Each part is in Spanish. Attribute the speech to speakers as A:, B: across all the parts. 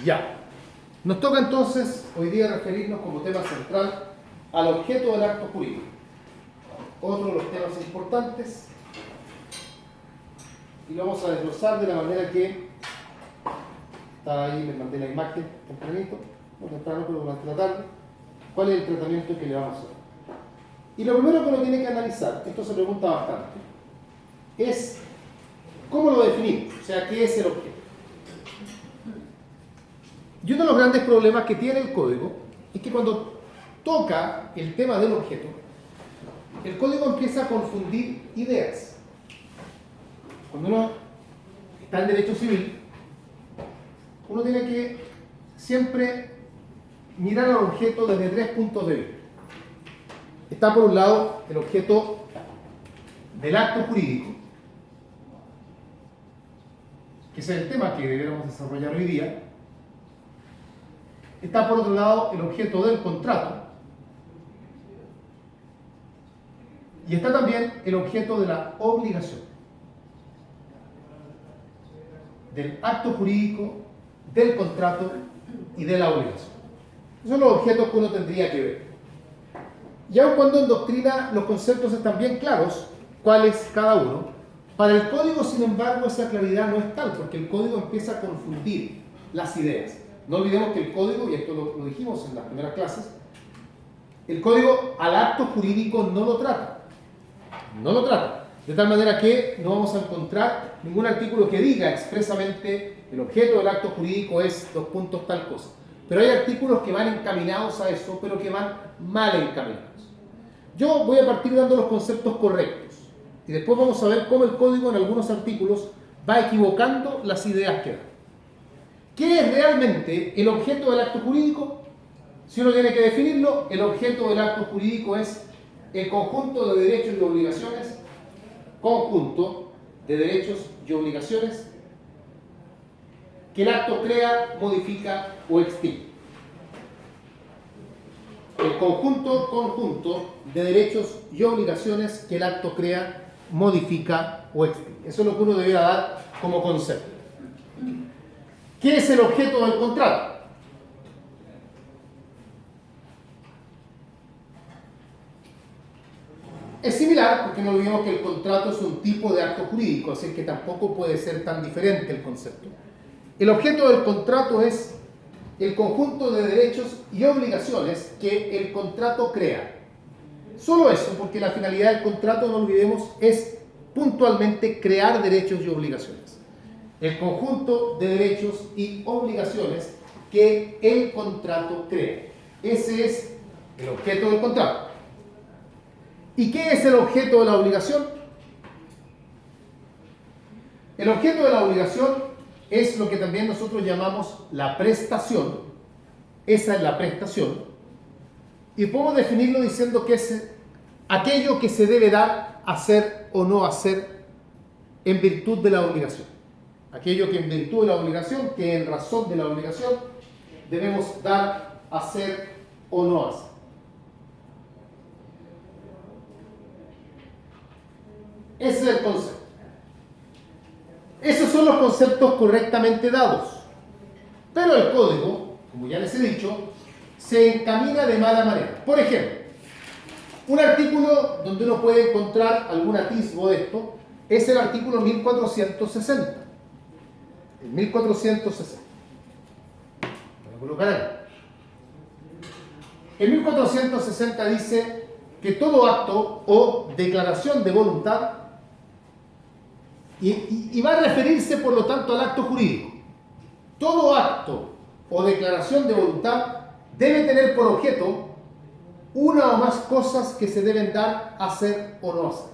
A: Ya. Nos toca entonces hoy día referirnos como tema central al objeto del acto jurídico. Otro de los temas importantes, y lo vamos a desglosar de la manera que está ahí, les mandé la imagen tempranito, no temprano, pero durante la tarde, cuál es el tratamiento que le vamos a dar. Y lo primero que uno tiene que analizar, esto se pregunta bastante, es cómo lo definimos, o sea, qué es el objeto. Y uno de los grandes problemas que tiene el código es que cuando toca el tema del objeto, el código empieza a confundir ideas. Cuando uno está en derecho civil, uno tiene que siempre mirar al objeto desde 3 puntos de vista. Está por un lado el objeto del acto jurídico, que es el tema que deberíamos desarrollar hoy día. Está por otro lado el objeto del contrato. Y está también el objeto de la obligación. Del acto jurídico, del contrato y de la obligación. Esos son los objetos que uno tendría que ver. Y aun cuando en doctrina los conceptos están bien claros, cuál es cada uno, para el código, sin embargo, esa claridad no es tal, porque el código empieza a confundir las ideas. No olvidemos que el código, y esto lo dijimos en las primeras clases, el código al acto jurídico no lo trata. No lo trata. De tal manera que no vamos a encontrar ningún artículo que diga expresamente el objeto del acto jurídico es dos puntos tal cosa. Pero hay artículos que van encaminados a eso, pero que van mal encaminados. Yo voy a partir dando los conceptos correctos. Y después vamos a ver cómo el código en algunos artículos va equivocando las ideas que da. ¿Qué es realmente el objeto del acto jurídico? Si uno tiene que definirlo, el objeto del acto jurídico es el conjunto de derechos y obligaciones, que el acto crea, modifica o extingue. El conjunto de derechos y obligaciones que el acto crea, modifica o extingue. Eso es lo que uno debería dar como concepto. ¿Qué es el objeto del contrato? Es similar, porque no olvidemos que el contrato es un tipo de acto jurídico, así que tampoco puede ser tan diferente el concepto. El objeto del contrato es el conjunto de derechos y obligaciones que el contrato crea. Solo eso, porque la finalidad del contrato, no olvidemos, es puntualmente crear derechos y obligaciones. El conjunto de derechos y obligaciones que el contrato crea. Ese es el objeto del contrato. ¿Y qué es el objeto de la obligación? El objeto de la obligación es lo que también nosotros llamamos la prestación. Esa es la prestación. Y podemos definirlo diciendo que es aquello que se debe dar, hacer o no hacer en virtud de la obligación. Aquello que en virtud de la obligación, que en razón de la obligación, debemos dar, hacer o no hacer. Ese es el concepto. Esos son los conceptos correctamente dados. Pero el código, como ya les he dicho, se encamina de mala manera. Por ejemplo, un artículo donde uno puede encontrar algún atisbo de esto es el artículo 1460. El 1460. Voy a colocar ahí. El 1460 dice que todo acto o declaración de voluntad, y va a referirse por lo tanto al acto jurídico, todo acto o declaración de voluntad debe tener por objeto una o más cosas que se deben dar, hacer o no hacer.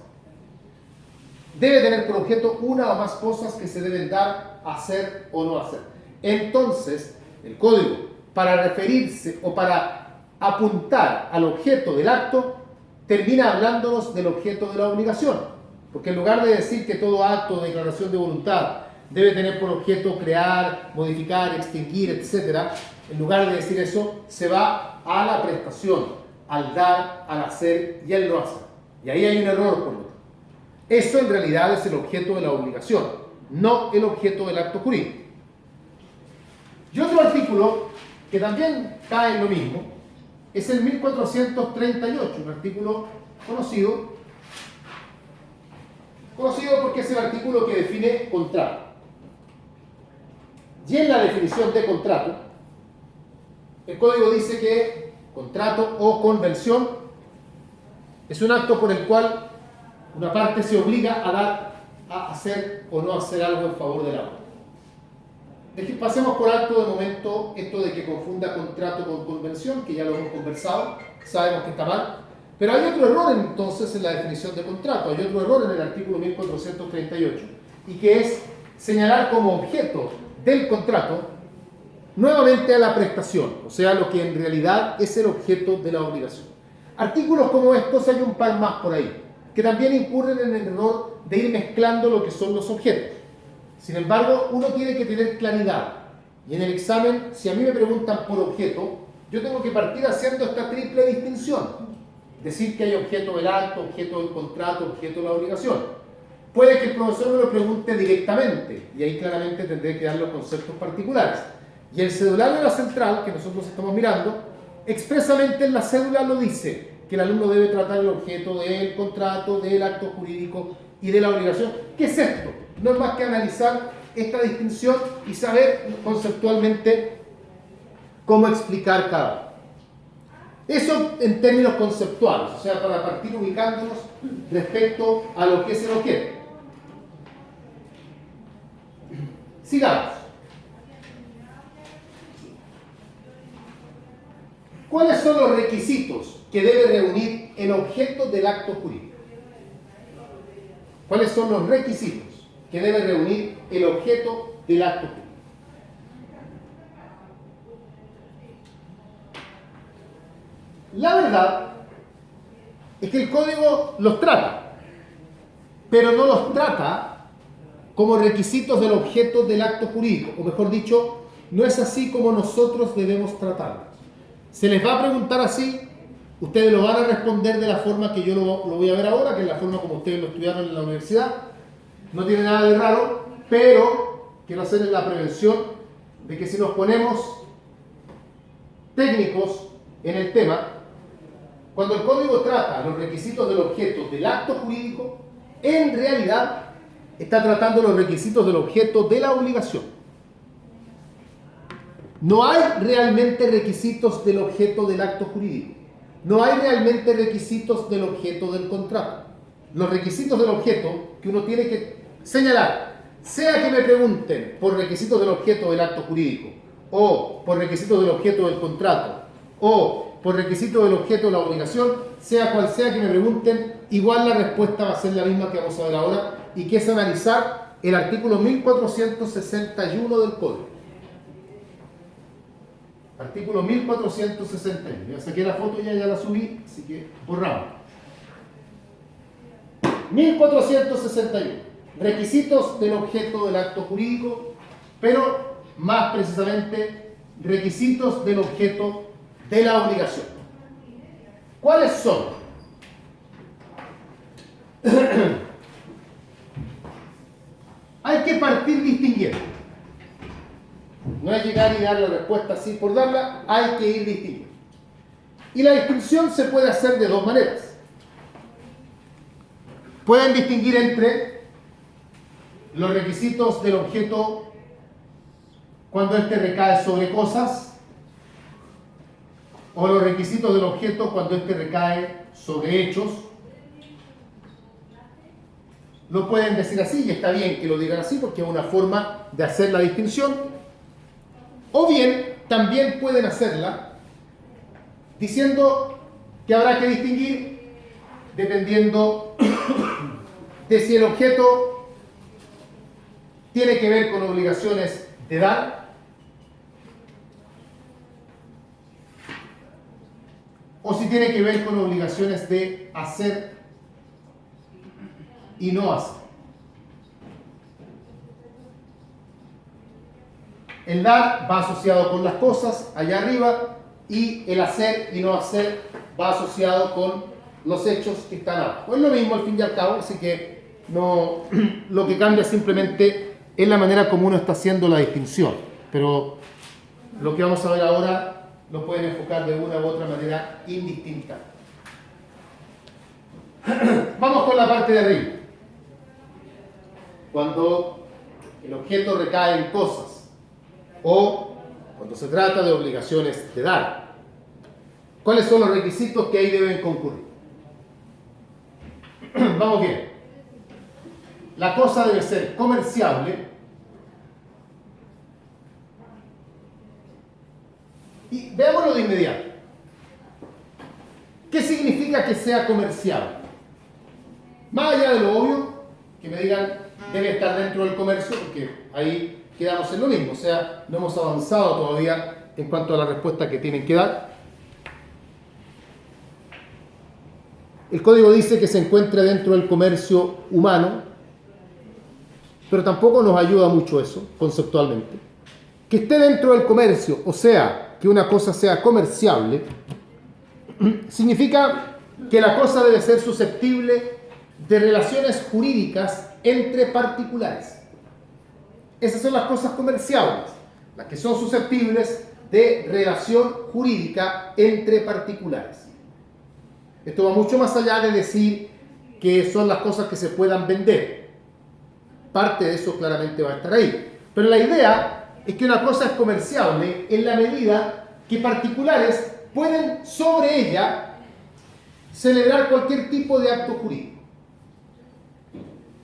A: Debe tener por objeto una o más cosas que se deben dar, hacer o no hacer. Entonces, el código, para referirse o para apuntar al objeto del acto, termina hablándonos del objeto de la obligación. Porque en lugar de decir que todo acto o declaración de voluntad debe tener por objeto crear, modificar, extinguir, etc., en lugar de decir eso, se va a la prestación, al dar, al hacer y al no hacer. Y ahí hay un error, por lo tanto. Eso en realidad es el objeto de la obligación, no el objeto del acto jurídico. Y otro artículo que también cae en lo mismo es el 1438, un artículo conocido porque es el artículo que define contrato. Y en la definición de contrato, el código dice que contrato o convención es un acto por el cual una parte se obliga a hacer o no hacer algo en favor de la otra. Pasemos por alto de momento esto de que confunda contrato con convención, que ya lo hemos conversado, sabemos que está mal, pero hay otro error entonces en la definición de contrato, hay otro error en el artículo 1438, y que es señalar como objeto del contrato nuevamente a la prestación, o sea, lo que en realidad es el objeto de la obligación. Artículos como estos hay un par más por ahí, que también incurren en el error de ir mezclando lo que son los objetos. Sin embargo, uno tiene que tener claridad. Y en el examen, si a mí me preguntan por objeto, yo tengo que partir haciendo esta triple distinción. Decir que hay objeto del acto, objeto del contrato, objeto de la obligación. Puede que el profesor me lo pregunte directamente, y ahí claramente tendré que dar los conceptos particulares. Y el cedulario de la central, que nosotros estamos mirando, expresamente en la cédula lo dice, que el alumno debe tratar el objeto del contrato, del acto jurídico y de la obligación. ¿Qué es esto? No es más que analizar esta distinción y saber conceptualmente cómo explicar cada uno. Eso en términos conceptuales, o sea, para partir ubicándonos respecto a lo que es el objeto. Sigamos. ¿Cuáles son los requisitos que debe reunir el objeto del acto jurídico? ¿Cuáles son los requisitos que debe reunir el objeto del acto jurídico? La verdad es que el código los trata, pero no los trata como requisitos del objeto del acto jurídico, o mejor dicho, no es así como nosotros debemos tratarlos. Se les va a preguntar así, ustedes lo van a responder de la forma que yo lo voy a ver ahora, que es la forma como ustedes lo estudiaron en la universidad. No tiene nada de raro, pero quiero hacerles la prevención de que si nos ponemos técnicos en el tema, cuando el código trata los requisitos del objeto del acto jurídico, en realidad está tratando los requisitos del objeto de la obligación. No hay realmente requisitos del objeto del acto jurídico. No hay realmente requisitos del objeto del contrato. Los requisitos del objeto que uno tiene que señalar, sea que me pregunten por requisitos del objeto del acto jurídico, o por requisitos del objeto del contrato, o por requisitos del objeto de la obligación, sea cual sea que me pregunten, igual la respuesta va a ser la misma que vamos a ver ahora, y que es analizar el artículo 1461 del Código. Artículo 1461. Ya saqué la foto, ya la subí, así que borramos. 1461. Requisitos del objeto del acto jurídico, pero más precisamente requisitos del objeto de la obligación. ¿Cuáles son? Hay que partir distinguiendo. No es llegar y dar la respuesta así por darla, hay que ir distinguiendo. Y la distinción se puede hacer de dos maneras. Pueden distinguir entre los requisitos del objeto cuando éste recae sobre cosas, o los requisitos del objeto cuando éste recae sobre hechos. Lo pueden decir así, y está bien que lo digan así porque es una forma de hacer la distinción. O bien, también pueden hacerla diciendo que habrá que distinguir dependiendo de si el objeto tiene que ver con obligaciones de dar o si tiene que ver con obligaciones de hacer y no hacer. El dar va asociado con las cosas allá arriba y el hacer y no hacer va asociado con los hechos que están abajo. Es lo mismo al fin y al cabo, así que no, lo que cambia simplemente es la manera como uno está haciendo la distinción. Pero lo que vamos a ver ahora lo pueden enfocar de una u otra manera indistinta. Vamos con la parte de arriba. Cuando el objeto recae en cosas o cuando se trata de obligaciones de dar, ¿cuáles son los requisitos que ahí deben concurrir? Vamos bien. La cosa debe ser comerciable y veámoslo de inmediato. ¿Qué significa que sea comerciable? Más allá de lo obvio, que me digan debe estar dentro del comercio, porque ahí quedamos en lo mismo, o sea, no hemos avanzado todavía en cuanto a la respuesta que tienen que dar. El código dice que se encuentre dentro del comercio humano, pero tampoco nos ayuda mucho eso, conceptualmente. Que esté dentro del comercio, o sea, que una cosa sea comerciable, significa que la cosa debe ser susceptible de relaciones jurídicas entre particulares. Esas son las cosas comerciables, las que son susceptibles de relación jurídica entre particulares. Esto va mucho más allá de decir que son las cosas que se puedan vender. Parte de eso claramente va a estar ahí. Pero la idea es que una cosa es comerciable en la medida que particulares pueden sobre ella celebrar cualquier tipo de acto jurídico.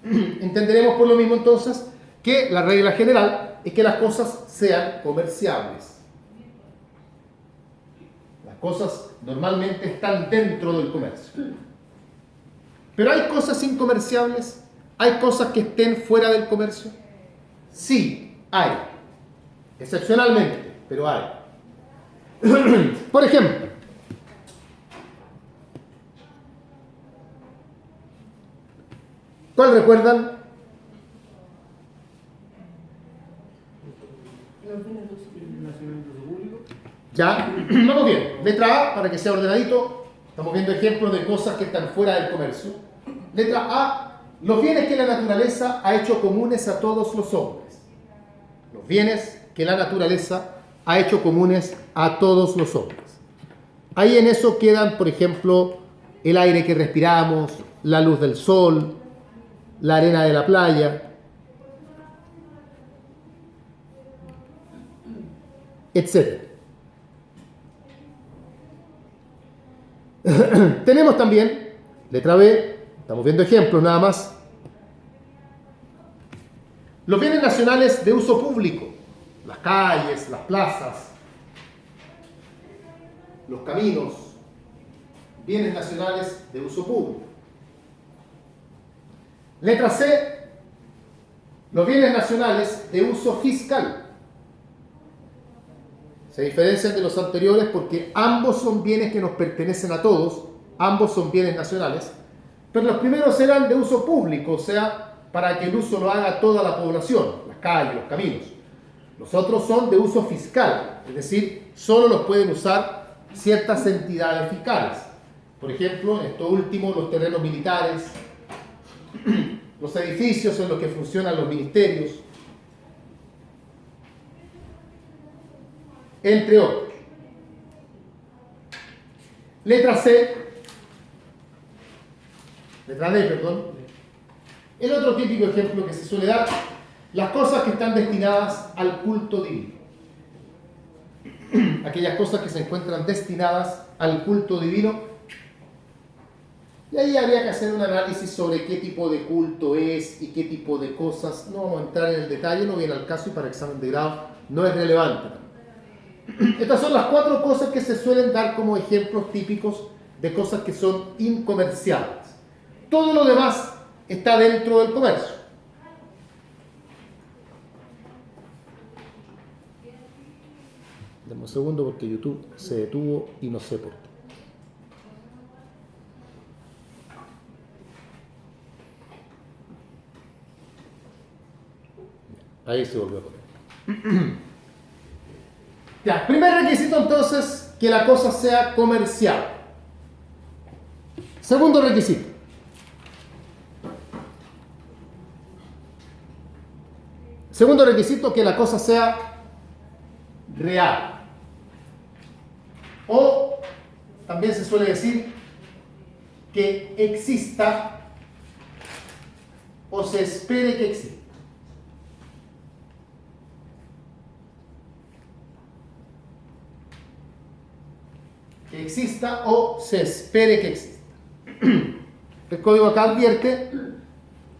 A: Entenderemos por lo mismo entonces que la regla general es que las cosas sean comerciables. Las cosas normalmente están dentro del comercio. Pero ¿hay cosas incomerciables? ¿Hay cosas que estén fuera del comercio? Sí, hay. Excepcionalmente, pero hay. Por ejemplo, ¿cuál recuerdan? Ya, vamos bien. Letra A, para que sea ordenadito. Estamos viendo ejemplos de cosas que están fuera del comercio. Letra A, los bienes que la naturaleza ha hecho comunes a todos los hombres. Los bienes que la naturaleza ha hecho comunes a todos los hombres. Ahí en eso quedan, por ejemplo, el aire que respiramos, la luz del sol, la arena de la playa, etc. Tenemos también, letra B, estamos viendo ejemplos nada más, los bienes nacionales de uso público, las calles, las plazas, los caminos, bienes nacionales de uso público. Letra C, los bienes nacionales de uso fiscal. Se diferencian de los anteriores porque ambos son bienes que nos pertenecen a todos, ambos son bienes nacionales, pero los primeros eran de uso público, o sea, para que el uso lo haga toda la población, las calles, los caminos. Los otros son de uso fiscal, es decir, solo los pueden usar ciertas entidades fiscales. Por ejemplo, en esto último, los terrenos militares, los edificios en los que funcionan los ministerios, entre otros. Letra C, letra D, perdón. El otro típico ejemplo que se suele dar, las cosas que están destinadas al culto divino. Aquellas cosas que se encuentran destinadas al culto divino. Y ahí habría que hacer un análisis sobre qué tipo de culto es y qué tipo de cosas. No vamos a entrar en el detalle, no viene al caso y para examen de grado no es relevante. Estas son las 4 cosas que se suelen dar como ejemplos típicos de cosas que son incomerciables. Todo lo demás está dentro del comercio. Dame un segundo porque YouTube se detuvo y no sé por qué. Ahí se volvió a poner. Ya, primer requisito entonces, que la cosa sea comercial. Segundo requisito. Segundo requisito, que la cosa sea real. O también se suele decir que exista o se espere que exista. Que exista o se espere que exista. El código acá advierte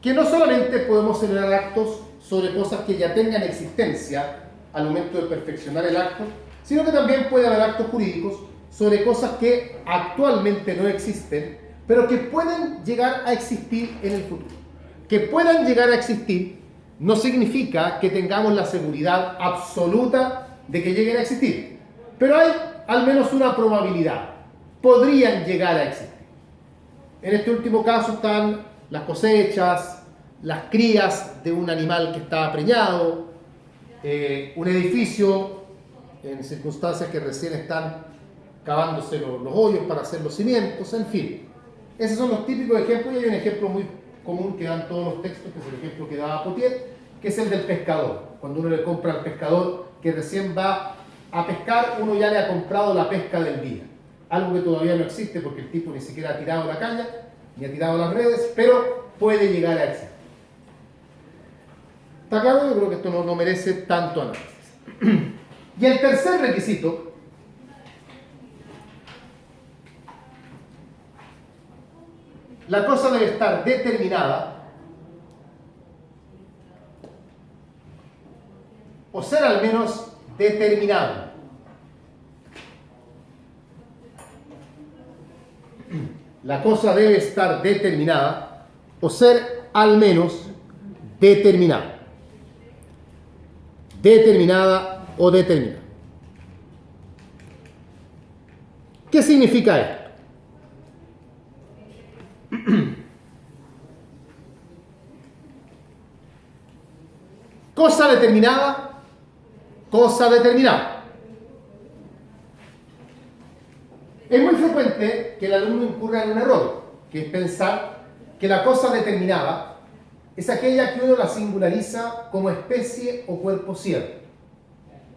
A: que no solamente podemos celebrar actos sobre cosas que ya tengan existencia al momento de perfeccionar el acto, sino que también puede haber actos jurídicos sobre cosas que actualmente no existen, pero que pueden llegar a existir en el futuro. Que puedan llegar a existir no significa que tengamos la seguridad absoluta de que lleguen a existir, pero hay al menos una probabilidad. Podrían llegar a existir. En este último caso están las cosechas, las crías de un animal que está preñado, un edificio en circunstancias que recién están cavándose los hoyos para hacer los cimientos, en fin. Esos son los típicos ejemplos, y hay un ejemplo muy común que dan todos los textos, que es el ejemplo que daba Potier, que es el del pescador. Cuando uno le compra al pescador que recién va a pescar, uno ya le ha comprado la pesca del día. Algo que todavía no existe porque el tipo ni siquiera ha tirado la caña, ni ha tirado las redes, pero puede llegar a existir. ¿Está claro? Yo creo que esto no merece tanto análisis. Y el tercer requisito la cosa debe estar determinada o ser al menos determinado. La cosa debe estar determinada o ser al menos determinada. Determinada o determinada. ¿Qué significa esto? Cosa determinada, cosa determinada. Es muy frecuente que el alumno incurra en un error, que es pensar que la cosa determinada es aquella que uno la singulariza como especie o cuerpo cierto.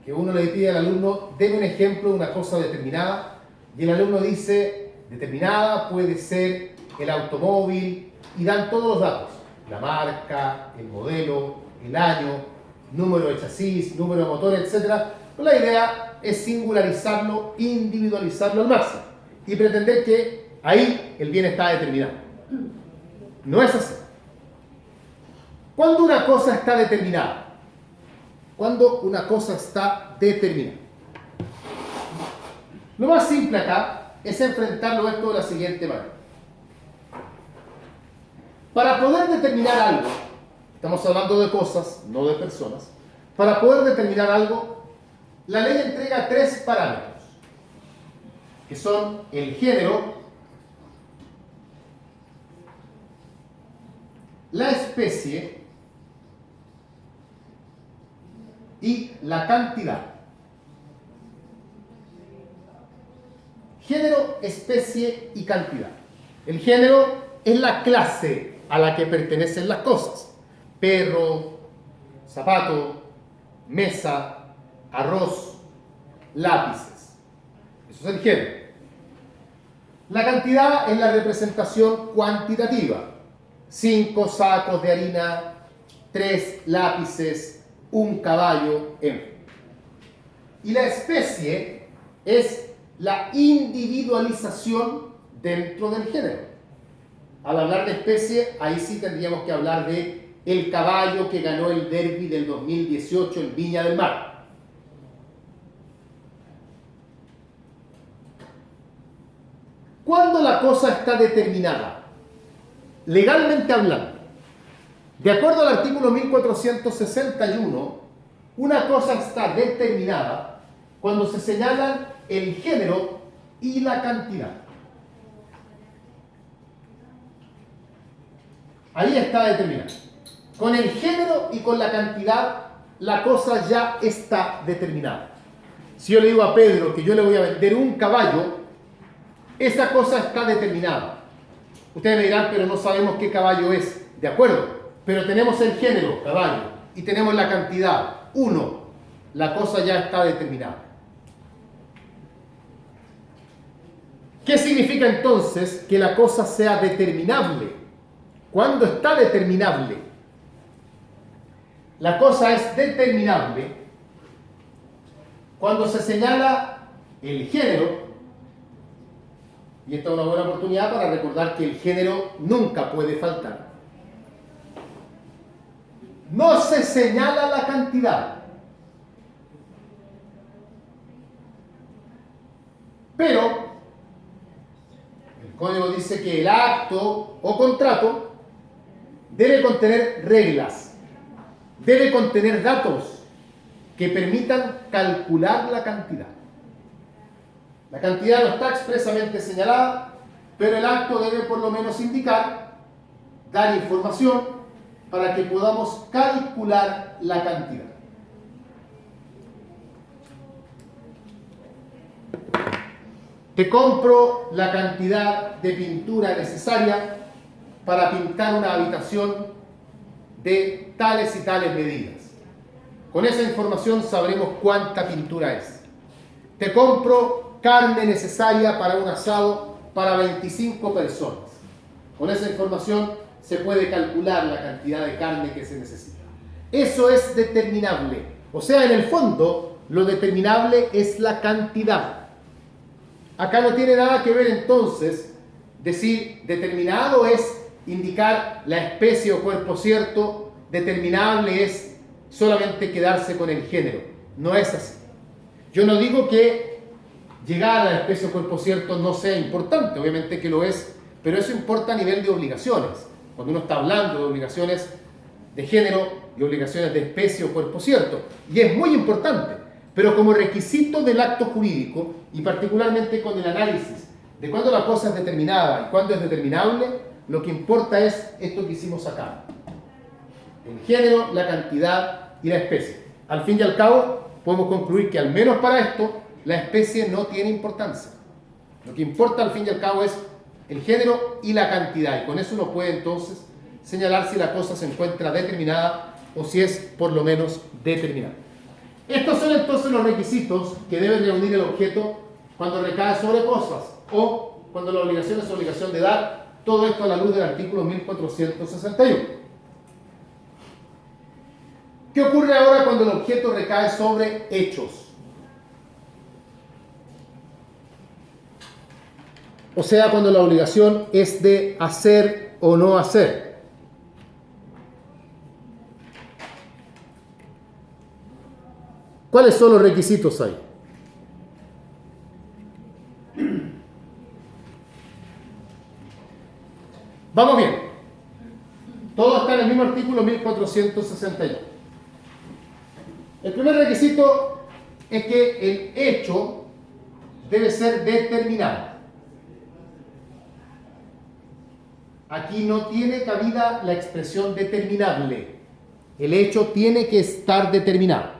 A: Que uno le pide al alumno, deme un ejemplo de una cosa determinada, y el alumno dice, determinada puede ser el automóvil, y dan todos los datos, la marca, el modelo, el año, número de chasis, número de motor, etc. Pero la idea es singularizarlo, individualizarlo al máximo y pretender que ahí el bien está determinado. No es así. ¿Cuándo una cosa está determinada? Cuando una cosa está determinada. Lo más simple acá es enfrentarlo esto de la siguiente manera. Para poder determinar algo, estamos hablando de cosas, no de personas, para poder determinar algo, la ley entrega tres parámetros, que son el género, la especie y la cantidad. Género, especie y cantidad. El género es la clase a la que pertenecen las cosas. Perro, zapato, mesa, arroz, lápices. Eso es el género. La cantidad es la representación cuantitativa. 5 sacos de harina, 3 lápices, un caballo, en fin. Y la especie es la individualización dentro del género. Al hablar de especie, ahí sí tendríamos que hablar de el caballo que ganó el derbi del 2018 en Viña del Mar. ¿Cuándo la cosa está determinada? Legalmente hablando, de acuerdo al artículo 1461, una cosa está determinada cuando se señalan el género y la cantidad. Ahí está determinado. Con el género y con la cantidad, la cosa ya está determinada. Si yo le digo a Pedro que yo le voy a vender un caballo, esa cosa está determinada. Ustedes me dirán, pero no sabemos qué caballo es. De acuerdo, pero tenemos el género, caballo, y tenemos la cantidad, 1. la cosa ya está determinada. ¿Qué significa entonces que la cosa sea determinable? ¿Cuándo está determinable? La cosa es determinable cuando se señala el género, y esta es una buena oportunidad para recordar que el género nunca puede faltar. No se señala la cantidad, pero el código dice que el acto o contrato debe contener reglas, debe contener datos que permitan calcular la cantidad. La cantidad no está expresamente señalada, pero el acto debe por lo menos indicar, dar información para que podamos calcular la cantidad. Te compro la cantidad de pintura necesaria para pintar una habitación de tales y tales medidas. Con esa información sabremos cuánta pintura es. Te compro carne necesaria para un asado para 25 personas. Con esa información se puede calcular la cantidad de carne que se necesita. Eso es determinable. O sea, en el fondo, lo determinable es la cantidad. Acá no tiene nada que ver entonces decir determinado es indicar la especie o cuerpo cierto, determinable es solamente quedarse con el género. No es así. Yo no digo que llegar a la especie o cuerpo cierto no sea importante, obviamente que lo es, pero eso importa a nivel de obligaciones. Cuando uno está hablando de obligaciones de género y obligaciones de especie o cuerpo cierto, y es muy importante, pero como requisito del acto jurídico, y particularmente con el análisis de cuándo la cosa es determinada y cuándo es determinable, lo que importa es esto que hicimos acá: el género, la cantidad y la especie. Al fin y al cabo, podemos concluir que al menos para esto, la especie no tiene importancia. Lo que importa al fin y al cabo es el género y la cantidad, y con eso uno puede entonces señalar si la cosa se encuentra determinada o si es por lo menos determinada. Estos son entonces los requisitos que debe reunir el objeto cuando recae sobre cosas o cuando la obligación es obligación de dar. Todo esto a la luz del artículo 1461. ¿Qué ocurre ahora cuando el objeto recae sobre hechos? O sea, cuando la obligación es de hacer o no hacer. ¿Cuáles son los requisitos ahí? Vamos bien. Todo está en el mismo artículo 1461. El primer requisito es que el hecho debe ser determinado. Aquí no tiene cabida la expresión determinable. El hecho tiene que estar determinado.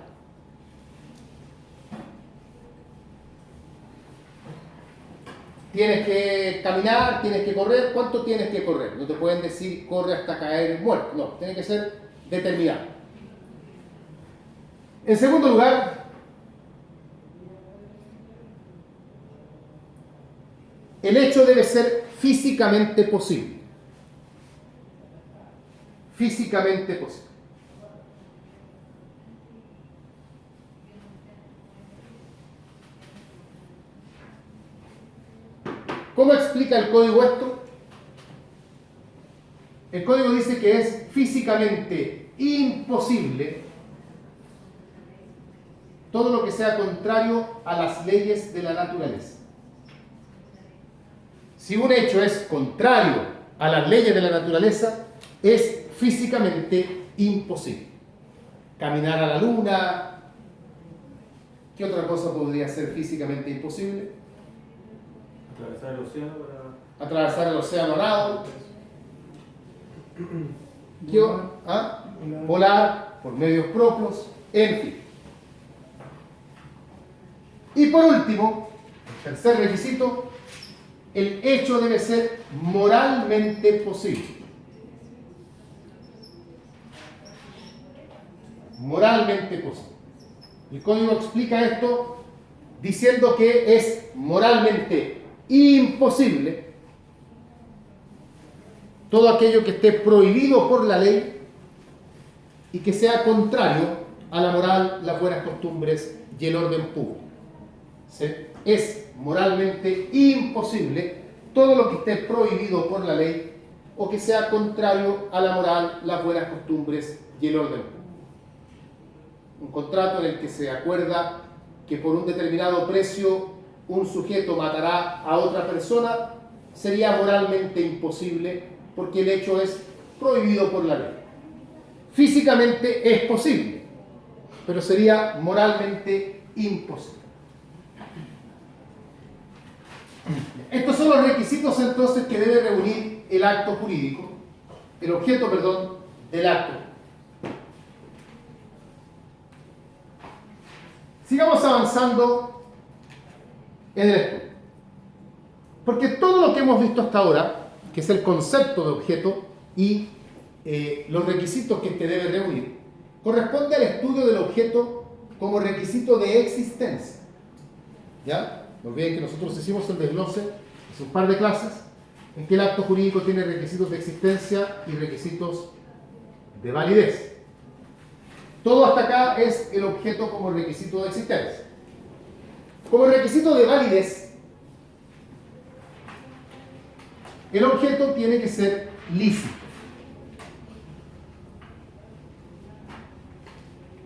A: Tienes que caminar, tienes que correr. ¿Cuánto tienes que correr? No te pueden decir corre hasta caer muerto. No, tiene que ser determinado. En segundo lugar, el hecho debe ser físicamente posible. Físicamente posible. ¿Cómo explica el código esto? El código dice que es físicamente imposible todo lo que sea contrario a las leyes de la naturaleza. Si un hecho es contrario a las leyes de la naturaleza, es físicamente imposible. Caminar a la luna. ¿Qué otra cosa podría ser físicamente imposible?
B: Atravesar el océano para...
A: Atravesar el océano a nado. Volar por medios propios, en fin. Y por último, el tercer requisito, el hecho debe ser moralmente posible. Moralmente posible. El código explica esto diciendo que es moralmente imposible todo aquello que esté prohibido por la ley y que sea contrario a la moral, las buenas costumbres y el orden público. Es moralmente imposible todo lo que esté prohibido por la ley o que sea contrario a la moral, las buenas costumbres y el orden público. Un contrato en el que se acuerda que por un determinado precio un sujeto matará a otra persona sería moralmente imposible porque el hecho es prohibido por la ley. Físicamente es posible, pero sería moralmente imposible. Estos son los requisitos entonces que debe reunir el acto jurídico, el objeto, perdón, del acto. Sigamos avanzando en el estudio. Porque todo lo que hemos visto hasta ahora, que es el concepto de objeto y los requisitos que este debe reunir, corresponde al estudio del objeto como requisito de existencia. ¿Ya? No olviden que nosotros hicimos el desglose hace un par de clases en que el acto jurídico tiene requisitos de existencia y requisitos de validez. Todo hasta acá es el objeto como requisito de existencia. Como requisito de validez, el objeto tiene que ser lícito.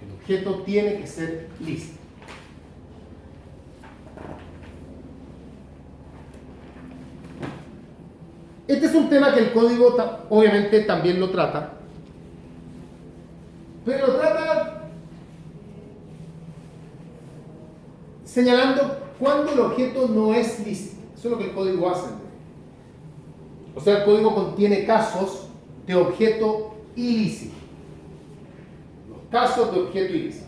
A: El objeto tiene que ser lícito. Este es un tema que el código obviamente también lo trata, pero lo trata señalando cuándo el objeto no es lícito. Eso es lo que el código hace. O sea, el código contiene casos de objeto ilícito. Los casos de objeto ilícito.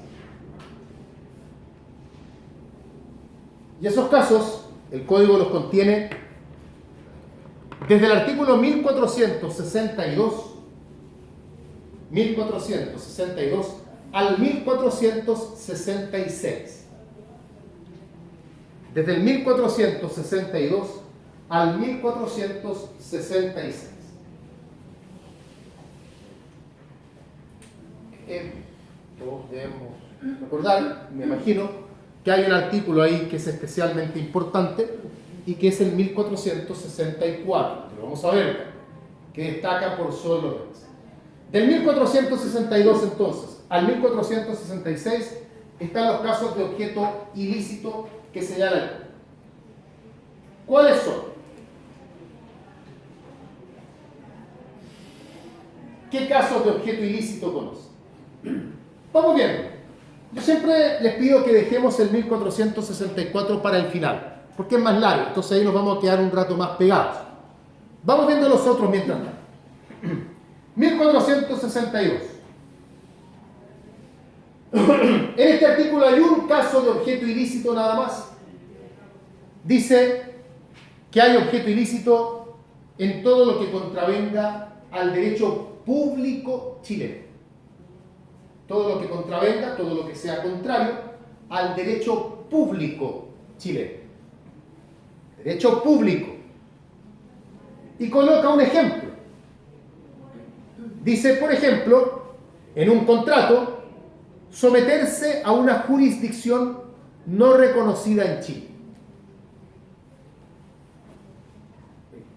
A: Y esos casos, el código los contiene desde el artículo 1462 al 1466. Desde el 1462 al 1466. Todos debemos recordar, me imagino, que hay un artículo ahí que es especialmente importante y que es el 1464, que lo vamos a ver, que destaca por sobre los demás. Del 1462 entonces al 1466 están los casos de objeto ilícito que señalan. ¿Cuáles son? ¿Qué casos de objeto ilícito conocen? Vamos viendo. Yo siempre les pido que dejemos el 1464 para el final, porque es más largo, entonces ahí nos vamos a quedar un rato más pegados. Vamos viendo los otros mientras tanto. 1462. En este artículo hay un caso de objeto ilícito nada más. Dice que hay objeto ilícito en todo lo que contravenga al derecho público chileno. Todo lo que contravenga, todo lo que sea contrario al derecho público chileno. Derecho público. Y coloca un ejemplo. Dice, por ejemplo, en un contrato, someterse a una jurisdicción no reconocida en Chile.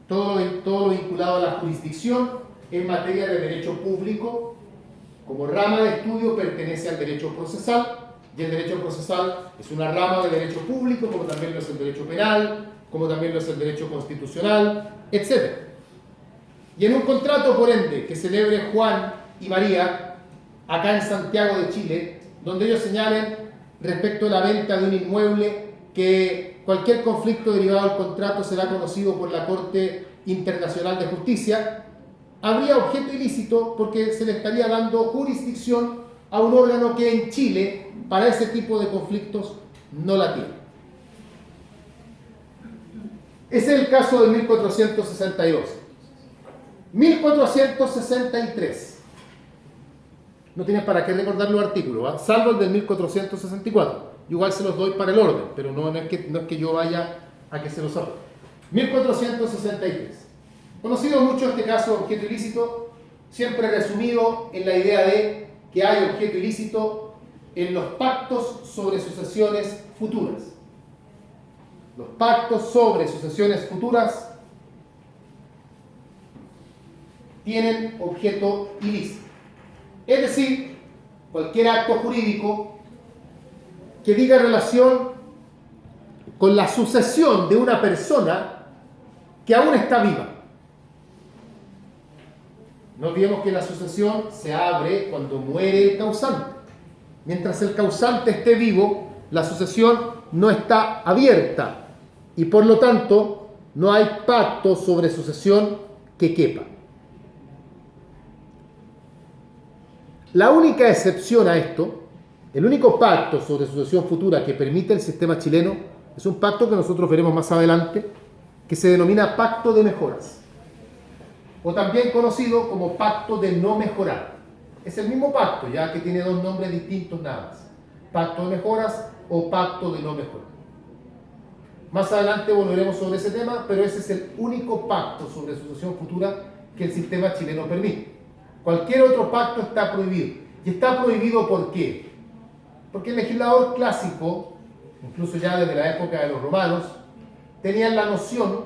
A: Todo lo vinculado a la jurisdicción en materia de derecho público, como rama de estudio, pertenece al derecho procesal, y el derecho procesal es una rama de derecho público, como también lo es el derecho penal, como también lo es el derecho constitucional, etc. Y en un contrato, por ende, que celebre Juan y María, acá en Santiago de Chile, donde ellos señalen respecto a la venta de un inmueble que cualquier conflicto derivado del contrato será conocido por la Corte Internacional de Justicia, habría objeto ilícito porque se le estaría dando jurisdicción a un órgano que en Chile, para ese tipo de conflictos, no la tiene. Ese es el caso de 1462. 1463. no tienes para qué recordar los artículos, ¿va? Salvo el del 1464. Igual se los doy para el orden, pero no es que yo vaya a que se los sepa. 1463. Conocido mucho este caso de objeto ilícito, siempre resumido en la idea de que hay objeto ilícito en los pactos sobre sucesiones futuras. Los pactos sobre sucesiones futuras tienen objeto ilícito. Es decir, cualquier acto jurídico que diga relación con la sucesión de una persona que aún está viva. No olvidemos que la sucesión se abre cuando muere el causante. Mientras el causante esté vivo, la sucesión no está abierta y por lo tanto no hay pacto sobre sucesión que quepa. La única excepción a esto, el único pacto sobre sucesión futura que permite el sistema chileno, es un pacto que nosotros veremos más adelante, que se denomina pacto de mejoras, o también conocido como pacto de no mejorar. Es el mismo pacto, ya que tiene dos nombres distintos nada más. Pacto de mejoras o pacto de no mejorar. Más adelante volveremos sobre ese tema, pero ese es el único pacto sobre sucesión futura que el sistema chileno permite. Cualquier otro pacto está prohibido. ¿Y está prohibido por qué? Porque el legislador clásico, incluso ya desde la época de los romanos, tenían la noción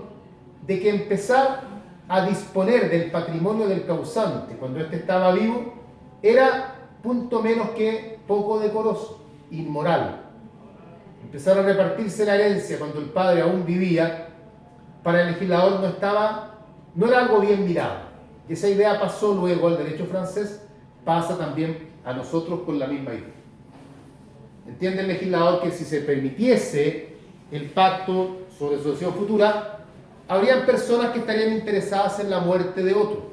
A: de que empezar a disponer del patrimonio del causante cuando éste estaba vivo era punto menos que poco decoroso, inmoral. Empezar a repartirse la herencia cuando el padre aún vivía, para el legislador no era algo bien mirado. Esa idea pasó luego al derecho francés, pasa también a nosotros con la misma idea. Entiende el legislador que si se permitiese el pacto sobre sucesión futura, habrían personas que estarían interesadas en la muerte de otro.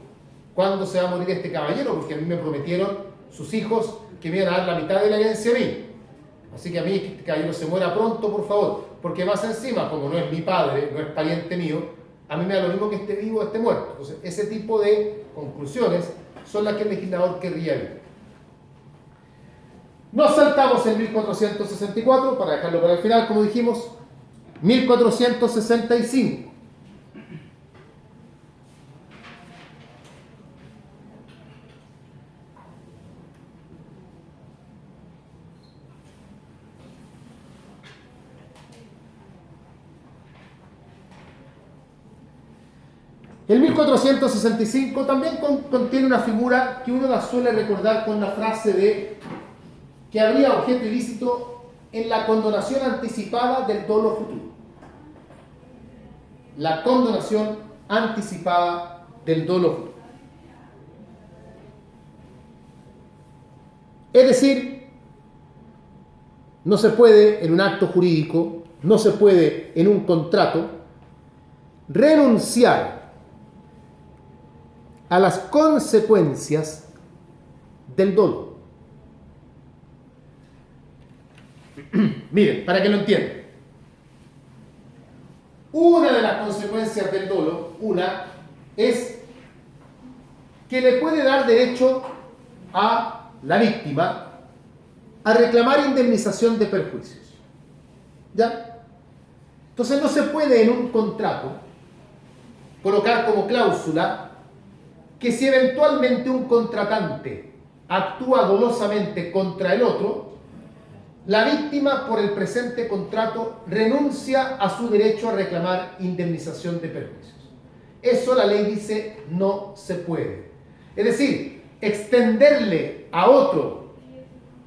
A: ¿Cuándo se va a morir este caballero? Porque a mí me prometieron sus hijos que me iban a dar la mitad de la herencia a mí. Así que a mí que este caballero se muera pronto, por favor. Porque más encima, como no es mi padre, no es pariente mío, a mí me da lo mismo que esté vivo o esté muerto. Entonces, ese tipo de conclusiones son las que el legislador querría ver. Nos saltamos en 1464, para dejarlo para el final, como dijimos, 1465. El 1465 también contiene una figura que uno la suele recordar con la frase de que habría objeto ilícito en la condonación anticipada del dolo futuro. La condonación anticipada del dolo futuro. Es decir, no se puede en un acto jurídico, no se puede en un contrato renunciar a las consecuencias del dolo. Miren, para que lo entiendan. Una de las consecuencias del dolo, es que le puede dar derecho a la víctima a reclamar indemnización de perjuicios. ¿Ya? Entonces no se puede en un contrato colocar como cláusula que si eventualmente un contratante actúa dolosamente contra el otro, la víctima por el presente contrato renuncia a su derecho a reclamar indemnización de perjuicios. Eso la ley dice no se puede. Es decir, extenderle a otro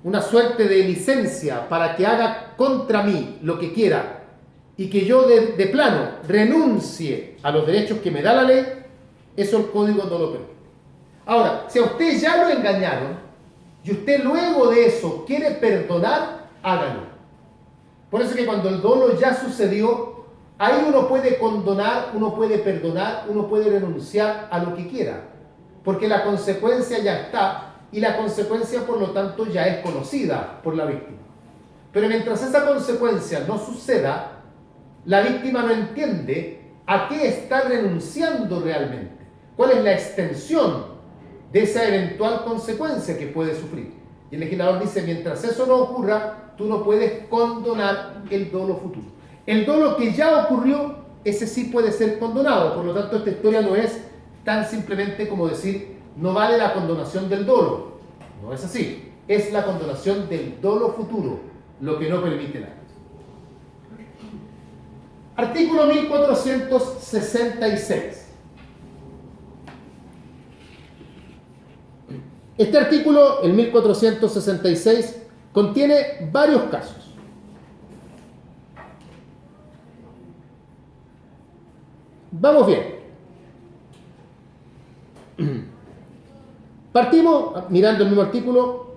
A: una suerte de licencia para que haga contra mí lo que quiera y que yo de plano renuncie a los derechos que me da la ley, eso el código no lo permite. Ahora, si a usted ya lo engañaron y usted luego de eso quiere perdonar, hágalo. Por eso que cuando el dolo ya sucedió, ahí uno puede condonar, uno puede perdonar, uno puede renunciar a lo que quiera, porque la consecuencia ya está y la consecuencia por lo tanto ya es conocida por la víctima. Pero mientras esa consecuencia no suceda, la víctima no entiende a qué está renunciando realmente, cuál es la extensión de esa eventual consecuencia que puede sufrir. Y el legislador dice, mientras eso no ocurra, tú no puedes condonar el dolo futuro. El dolo que ya ocurrió, ese sí puede ser condonado. Por lo tanto, esta historia no es tan simplemente como decir, no vale la condonación del dolo. No es así. Es la condonación del dolo futuro, lo que no permite nada. Artículo 1466. Este artículo, el 1466, contiene varios casos. Vamos bien. Partimos, mirando el mismo artículo,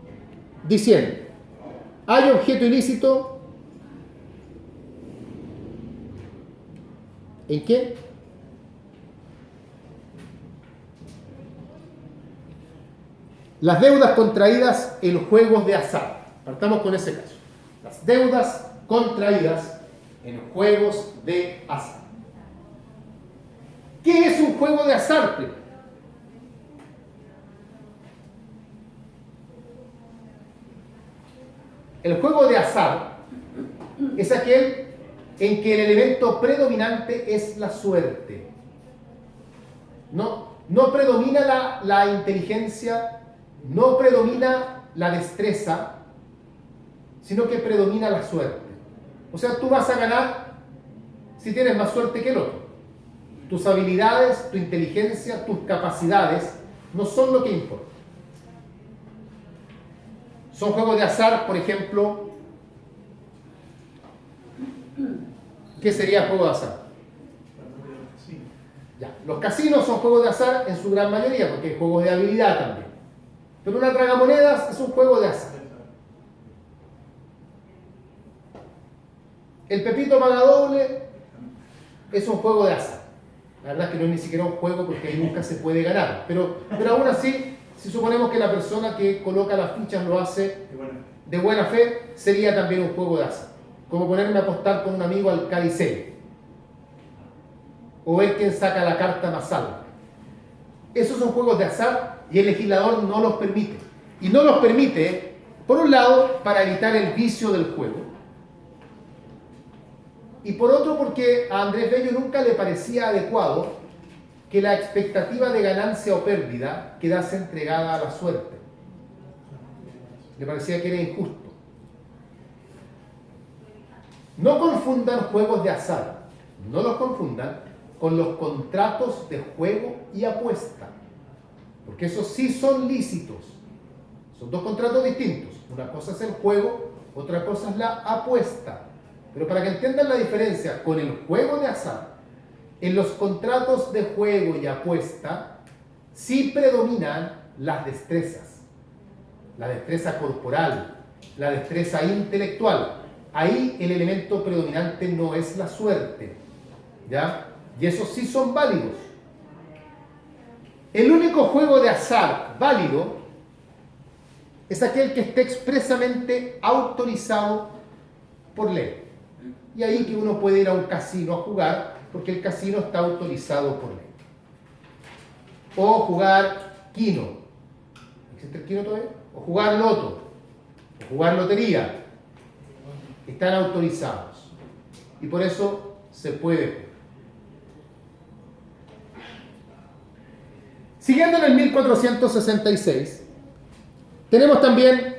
A: diciendo, hay objeto ilícito, ¿en qué? Las deudas contraídas en juegos de azar. Partamos con ese caso. Las deudas contraídas en juegos de azar. ¿Qué es un juego de azar? El juego de azar es aquel en que el elemento predominante es la suerte. No predomina la inteligencia, no predomina la destreza, sino que predomina la suerte. O sea, tú vas a ganar si tienes más suerte que el otro. Tus habilidades, tu inteligencia, tus capacidades no son lo que importa. Son juegos de azar, por ejemplo. ¿Qué sería juego de azar? Ya, los casinos son juegos de azar en su gran mayoría, porque hay juegos de habilidad también. Pero una tragamonedas es un juego de azar. El Pepito Pagadoble es un juego de azar. La verdad es que no es ni siquiera un juego porque ahí nunca se puede ganar. Pero aún así, si suponemos que la persona que coloca las fichas lo hace de buena fe, sería también un juego de azar. Como ponerme a apostar con un amigo al caricel. O ver quién saca la carta más alta. Esos son juegos de azar y el legislador no los permite. Y no los permite, por un lado, para evitar el vicio del juego. Y por otro, porque a Andrés Bello nunca le parecía adecuado que la expectativa de ganancia o pérdida quedase entregada a la suerte. Le parecía que era injusto. No confundan juegos de azar, no los confundan con los contratos de juego y apuesta, porque esos sí son lícitos. Son dos contratos distintos. Una cosa es el juego, otra cosa es la apuesta. Pero para que entiendan la diferencia con el juego de azar, en los contratos de juego y apuesta sí predominan las destrezas. La destreza corporal, la destreza intelectual. Ahí el elemento predominante no es la suerte, ¿ya? Y esos sí son válidos. El único juego de azar válido es aquel que esté expresamente autorizado por ley. Y ahí que uno puede ir a un casino a jugar, porque el casino está autorizado por ley. O jugar quino. ¿Existe el quino todavía? O jugar loto. O jugar lotería. Están autorizados. Y por eso se puede jugar. Siguiendo en el 1466, tenemos también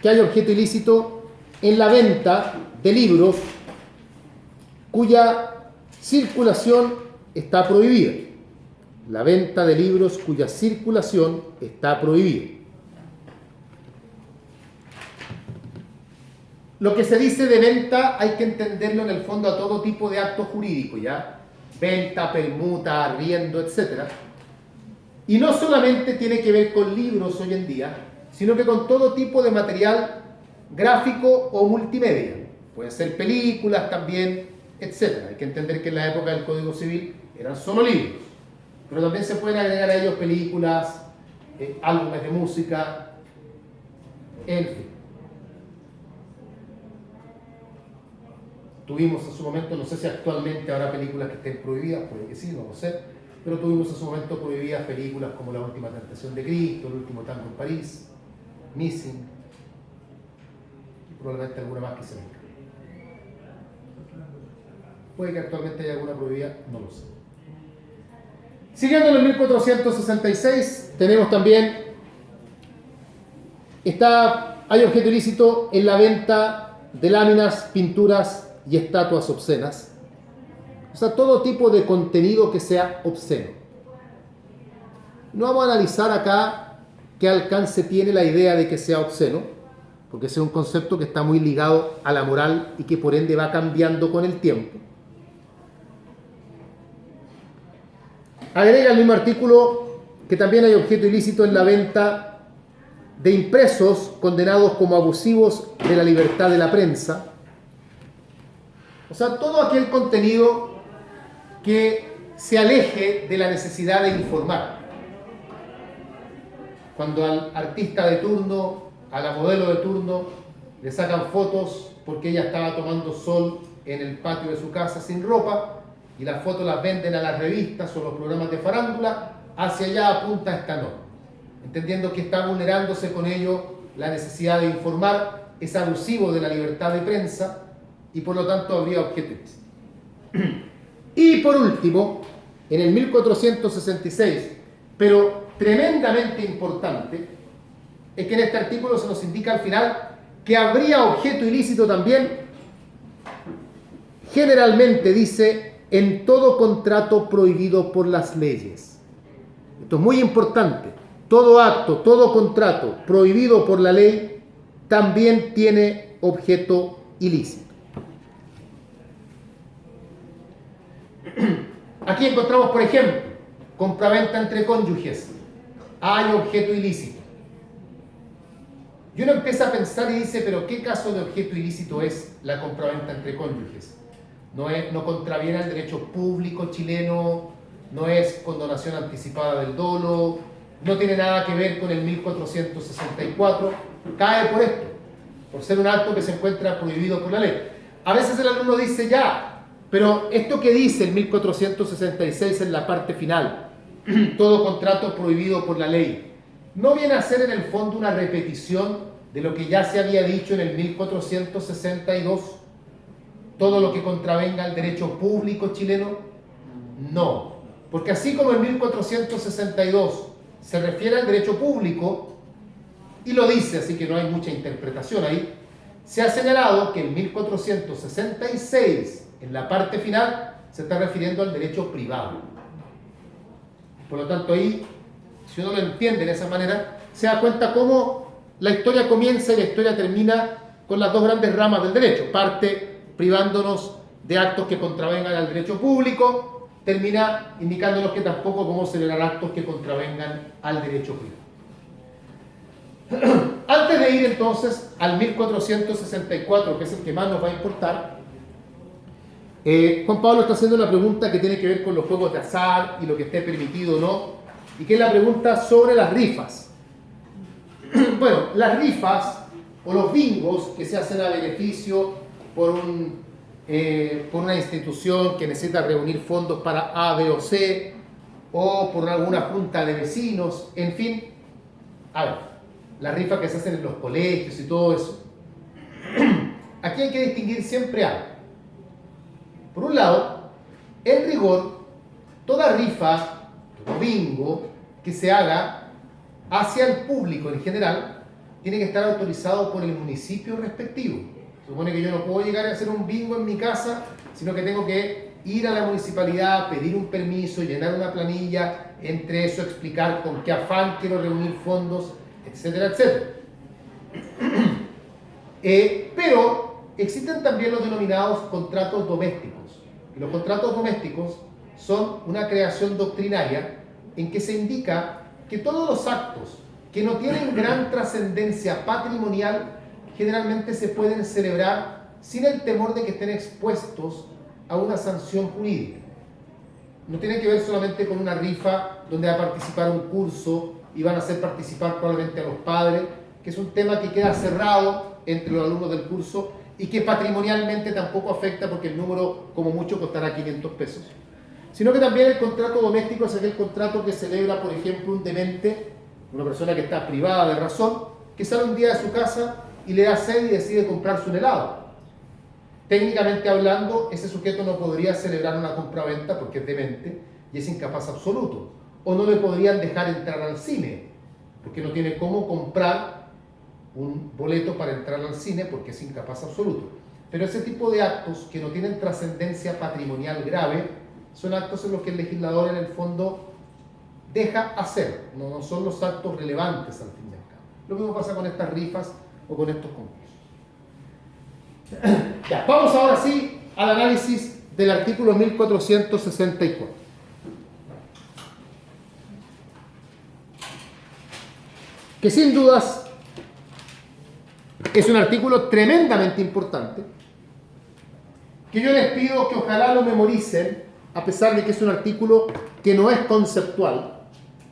A: que hay objeto ilícito en la venta de libros cuya circulación está prohibida. La venta de libros cuya circulación está prohibida. Lo que se dice de venta hay que entenderlo en el fondo a todo tipo de acto jurídico, ¿ya? Venta, permuta, arriendo, etc. Y no solamente tiene que ver con libros hoy en día, sino que con todo tipo de material gráfico o multimedia. Pueden ser películas también, etc. Hay que entender que en la época del Código Civil eran solo libros, pero también se pueden agregar a ellos películas, álbumes de música, en fin. Tuvimos en su momento, no sé si actualmente habrá películas que estén prohibidas, puede que sí, no lo sé, pero tuvimos en su momento prohibidas películas como La Última Tentación de Cristo, El Último Tango en París, Missing, y probablemente alguna más que se venga. Puede que actualmente haya alguna prohibida, no lo sé. Siguiendo en el 1466, tenemos también, hay objeto ilícito en la venta de láminas, pinturas y estatuas obscenas. O sea, todo tipo de contenido que sea obsceno. No vamos a analizar acá qué alcance tiene la idea de que sea obsceno, porque ese es un concepto que está muy ligado a la moral y que por ende va cambiando con el tiempo. Agrega el mismo artículo que también hay objeto ilícito en la venta de impresos condenados como abusivos de la libertad de la prensa. O sea, todo aquel contenido que se aleje de la necesidad de informar. Cuando al artista de turno, a la modelo de turno, le sacan fotos porque ella estaba tomando sol en el patio de su casa sin ropa, y las fotos las venden a las revistas o los programas de farándula, hacia allá apunta esta norma, entendiendo que está vulnerándose con ello la necesidad de informar, es abusivo de la libertad de prensa y por lo tanto habría objeto ilícito. Y por último, en el 1466, pero tremendamente importante, es que en este artículo se nos indica al final que habría objeto ilícito también, generalmente dice, en todo contrato prohibido por las leyes. Esto es muy importante. Todo acto, todo contrato prohibido por la ley también tiene objeto ilícito. Aquí encontramos, por ejemplo, compraventa entre cónyuges. Hay objeto ilícito. Y uno empieza a pensar y dice, pero ¿qué caso de objeto ilícito es la compraventa entre cónyuges? No contraviene al derecho público chileno, no es condonación anticipada del dolo, no tiene nada que ver con el 1464, cae por esto, por ser un acto que se encuentra prohibido por la ley. A veces el alumno dice ya, pero esto que dice el 1466 en la parte final, todo contrato prohibido por la ley, no viene a ser en el fondo una repetición de lo que ya se había dicho en el 1462, todo lo que contravenga al derecho público chileno. No, porque así como en 1462 se refiere al derecho público y lo dice, así que no hay mucha interpretación ahí, se ha señalado que en 1466 en la parte final se está refiriendo al derecho privado. Por lo tanto ahí, si uno lo entiende de esa manera, se da cuenta cómo la historia comienza y la historia termina con las dos grandes ramas del derecho. Parte privándonos de actos que contravengan al derecho público, termina indicándonos que tampoco podemos celebrar actos que contravengan al derecho privado. Antes de ir entonces al 1464, que es el que más nos va a importar, Juan Pablo está haciendo una pregunta que tiene que ver con los juegos de azar y lo que esté permitido o no, y que es la pregunta sobre las rifas. Bueno, las rifas o los bingos que se hacen a beneficio por una institución que necesita reunir fondos para A, B o C, o por alguna junta de vecinos, en fin. A ver, las rifas que se hacen en los colegios y todo eso. Aquí hay que distinguir siempre algo. Por un lado, en rigor, toda rifa, todo bingo que se haga hacia el público en general, tiene que estar autorizado por el municipio respectivo. Supone que yo no puedo llegar a hacer un bingo en mi casa, sino que tengo que ir a la municipalidad, pedir un permiso, llenar una planilla, entre eso explicar con qué afán quiero reunir fondos, etcétera, etcétera. Pero existen también los denominados contratos domésticos. Y los contratos domésticos son una creación doctrinaria en que se indica que todos los actos que no tienen gran trascendencia patrimonial generalmente se pueden celebrar sin el temor de que estén expuestos a una sanción jurídica. No tiene que ver solamente con una rifa donde va a participar un curso y van a hacer participar probablemente a los padres, que es un tema que queda cerrado entre los alumnos del curso y que patrimonialmente tampoco afecta porque el número como mucho costará 500 pesos. sino que también el contrato doméstico es aquel contrato que celebra, por ejemplo, un demente, una persona que está privada de razón, que sale un día de su casa y le da sed y decide comprarse un helado. Técnicamente hablando, ese sujeto no podría celebrar una compraventa porque es demente y es incapaz absoluto. O no le podrían dejar entrar al cine, porque no tiene cómo comprar un boleto para entrar al cine porque es incapaz absoluto. Pero ese tipo de actos que no tienen trascendencia patrimonial grave son actos en los que el legislador en el fondo deja hacer, no son los actos relevantes al fin y al cabo. Lo mismo pasa con estas rifas o con estos concursos. Ya, vamos ahora sí al análisis del artículo 1464. Que sin dudas es un artículo tremendamente importante, que yo les pido que ojalá lo memoricen, a pesar de que es un artículo que no es conceptual,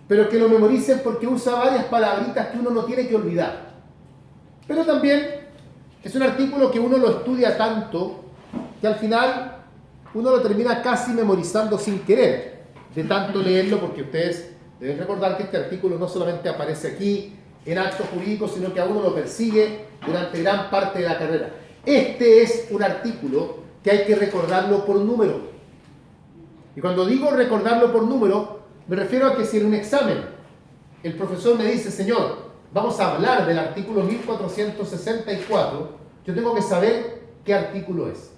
A: pero que lo memoricen porque usa varias palabritas que uno no tiene que olvidar. Pero también es un artículo que uno lo estudia tanto que al final uno lo termina casi memorizando sin querer, de tanto leerlo, porque ustedes deben recordar que este artículo no solamente aparece aquí en actos jurídicos, sino que a uno lo persigue durante gran parte de la carrera. Este es un artículo que hay que recordarlo por número. Y cuando digo recordarlo por número, me refiero a que si en un examen el profesor me dice, señor, vamos a hablar del artículo 1464, yo tengo que saber qué artículo es.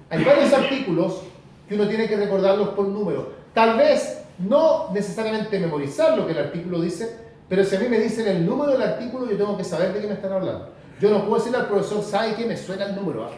A: Hay varios artículos que uno tiene que recordarlos por número. Tal vez no necesariamente memorizar lo que el artículo dice, pero si a mí me dicen el número del artículo, yo tengo que saber de qué me están hablando. Yo no puedo decirle al profesor, ¿sabe qué? Me suena el número, ¿eh?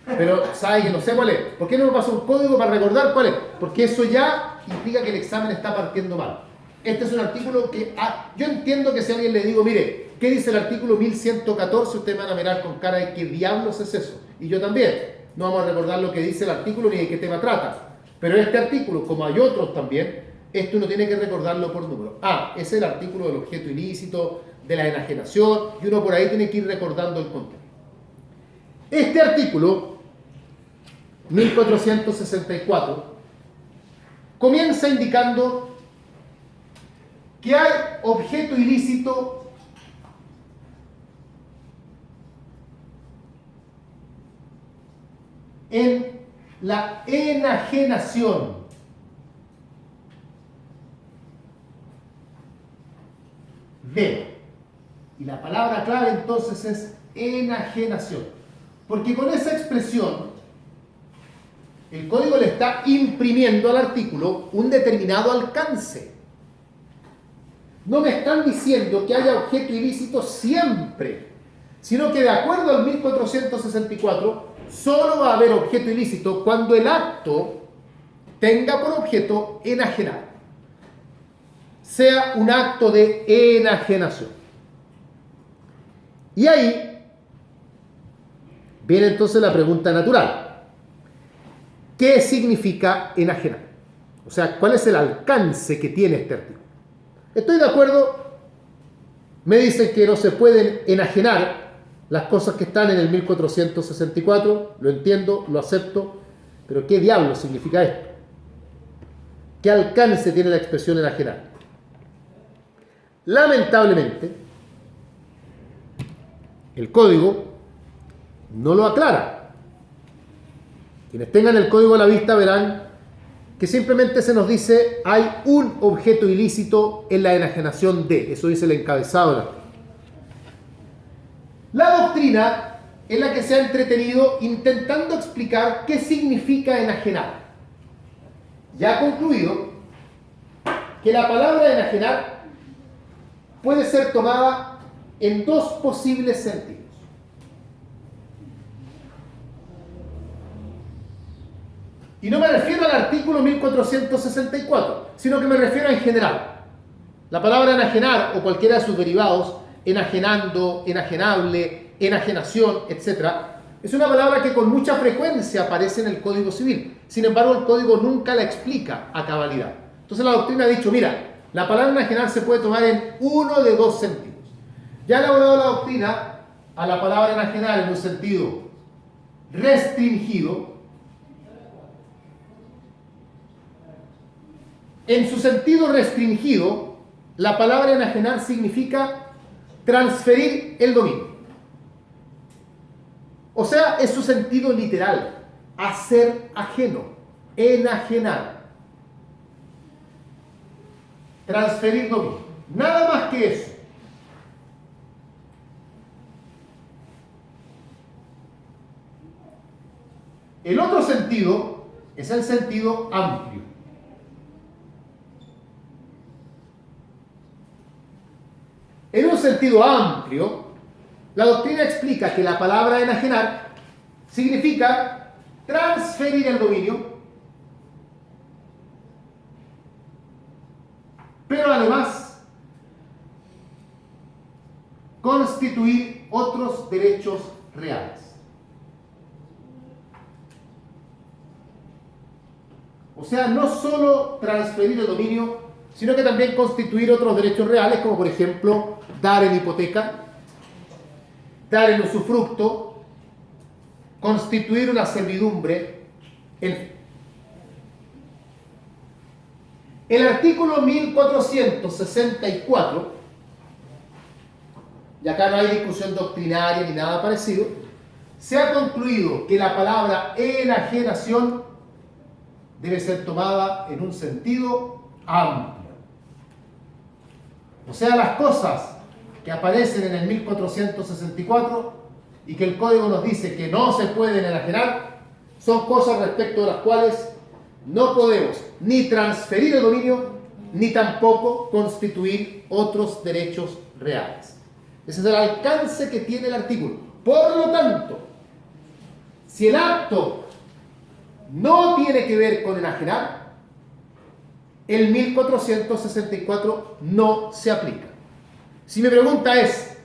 A: Pero ¿sabe que no sé cuál es? ¿Por qué no me pasa un código para recordar cuál es? Porque eso ya implica que el examen está partiendo mal. Este es un artículo que yo entiendo que si a alguien le digo, mire, ¿qué dice el artículo 1114? Ustedes van a mirar con cara de ¿qué diablos es eso? Y yo también. No vamos a recordar lo que dice el artículo ni de qué tema trata. Pero este artículo, como hay otros también, esto uno tiene que recordarlo por número. Es el artículo del objeto ilícito, de la enajenación, y uno por ahí tiene que ir recordando el contenido. Este artículo 1464 comienza indicando que hay objeto ilícito en la enajenación. Y la palabra clave entonces es enajenación. Porque con esa expresión el código le está imprimiendo al artículo un determinado alcance. No me están diciendo que haya objeto ilícito siempre, sino que de acuerdo al 1464, solo va a haber objeto ilícito cuando el acto tenga por objeto enajenar, sea un acto de enajenación. Y ahí viene entonces la pregunta natural. ¿Qué significa enajenar? O sea, ¿cuál es el alcance que tiene este artículo? Estoy de acuerdo, me dicen que no se pueden enajenar las cosas que están en el 1464, lo entiendo, lo acepto, pero ¿qué diablo significa esto? ¿Qué alcance tiene la expresión enajenar? Lamentablemente, el código no lo aclara. Quienes tengan el código a la vista verán que simplemente se nos dice hay un objeto ilícito en la enajenación de, eso dice el encabezado de la ley. La doctrina es la que se ha entretenido intentando explicar qué significa enajenar. Ya ha concluido que la palabra enajenar puede ser tomada en dos posibles sentidos. Y no me refiero al artículo 1464, sino que me refiero en general. La palabra enajenar o cualquiera de sus derivados, enajenando, enajenable, enajenación, etc., es una palabra que con mucha frecuencia aparece en el Código Civil. Sin embargo, el Código nunca la explica a cabalidad. Entonces la doctrina ha dicho, mira, la palabra enajenar se puede tomar en uno de dos sentidos. Ya ha elaborado la doctrina a la palabra enajenar en un sentido restringido, En su sentido restringido, la palabra enajenar significa transferir el dominio. O sea, es su sentido literal, hacer ajeno, enajenar, transferir dominio. Nada más que eso. El otro sentido es el sentido amplio. En un sentido amplio, la doctrina explica que la palabra enajenar significa transferir el dominio, pero además constituir otros derechos reales. O sea, no solo transferir el dominio, sino que también constituir otros derechos reales, como por ejemplo dar en hipoteca, dar en usufructo, constituir una servidumbre, en fin. El artículo 1464, y acá no hay discusión doctrinaria ni nada parecido, se ha concluido que la palabra enajenación debe ser tomada en un sentido amplio. O sea, las cosas que aparecen en el 1464 y que el código nos dice que no se pueden enajenar, son cosas respecto de las cuales no podemos ni transferir el dominio, ni tampoco constituir otros derechos reales. Ese es el alcance que tiene el artículo. Por lo tanto, si el acto no tiene que ver con enajenar, el 1464 no se aplica. Si mi pregunta es,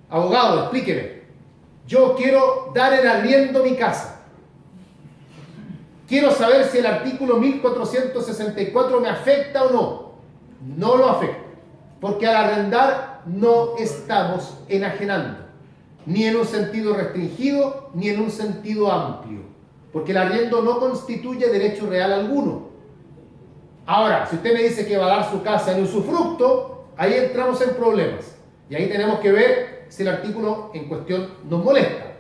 A: abogado, explíqueme, yo quiero dar en arriendo mi casa, quiero saber si el artículo 1464 me afecta o no. No lo afecta, porque al arrendar no estamos enajenando, ni en un sentido restringido, ni en un sentido amplio, porque el arriendo no constituye derecho real alguno. Ahora, si usted me dice que va a dar su casa en usufructo, ahí entramos en problemas. Y ahí tenemos que ver si el artículo en cuestión nos molesta.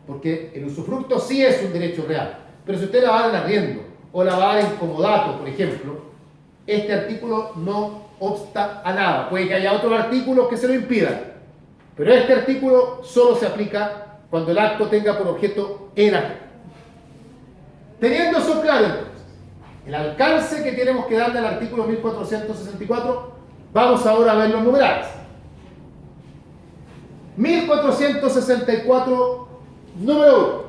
A: Porque el usufructo sí es un derecho real. Pero si usted la va a dar en arriendo o la va a dar en comodato, por ejemplo, este artículo no obsta a nada. Puede que haya otros artículos que se lo impidan. Pero este artículo solo se aplica cuando el acto tenga por objeto enajenar. Teniendo eso claro, entonces, el alcance que tenemos que darle al artículo 1464, vamos ahora a ver los numerales. 1464, número 1,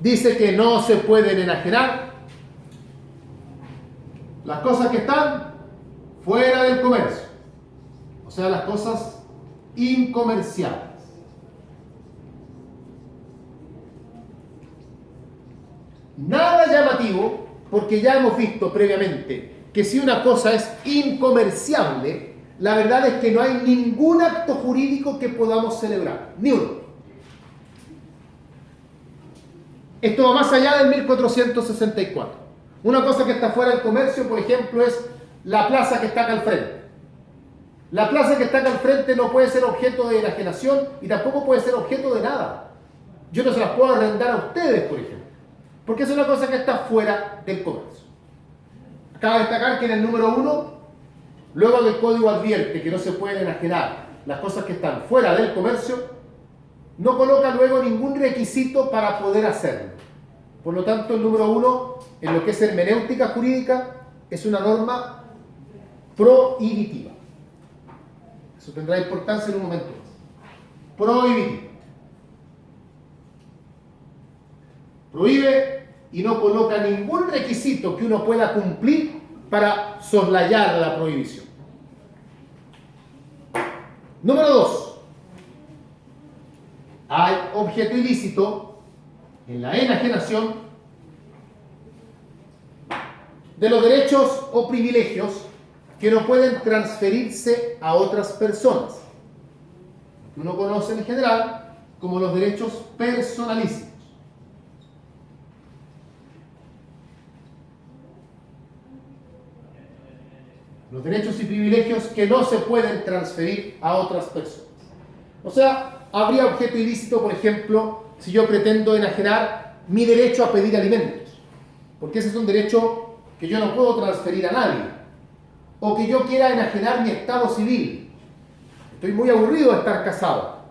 A: dice que no se pueden enajenar las cosas que están fuera del comercio, o sea, las cosas incomerciables. Nada llamativo, porque ya hemos visto previamente que si una cosa es incomerciable, la verdad es que no hay ningún acto jurídico que podamos celebrar, ni uno. Esto va más allá del 1464. Una cosa que está fuera del comercio, por ejemplo, es la plaza que está acá al frente. La plaza que está acá al frente no puede ser objeto de enajenación y tampoco puede ser objeto de nada. Yo no se las puedo arrendar a ustedes, por ejemplo, porque es una cosa que está fuera del comercio. Cabe destacar que en el número 1, luego que el código advierte que no se pueden enajenar las cosas que están fuera del comercio, no coloca luego ningún requisito para poder hacerlo. Por lo tanto, el número 1, en lo que es hermenéutica jurídica, es una norma prohibitiva. Eso tendrá importancia en un momento más. Prohibitiva. Prohíbe y no coloca ningún requisito que uno pueda cumplir para soslayar la prohibición. Número 2. Hay objeto ilícito en la enajenación de los derechos o privilegios que no pueden transferirse a otras personas, que uno conoce en general como los derechos personalísimos. los derechos y privilegios que no se pueden transferir a otras personas. O sea, habría objeto ilícito, por ejemplo, si yo pretendo enajenar mi derecho a pedir alimentos, porque ese es un derecho que yo no puedo transferir a nadie, o que yo quiera enajenar mi estado civil. Estoy muy aburrido de estar casado,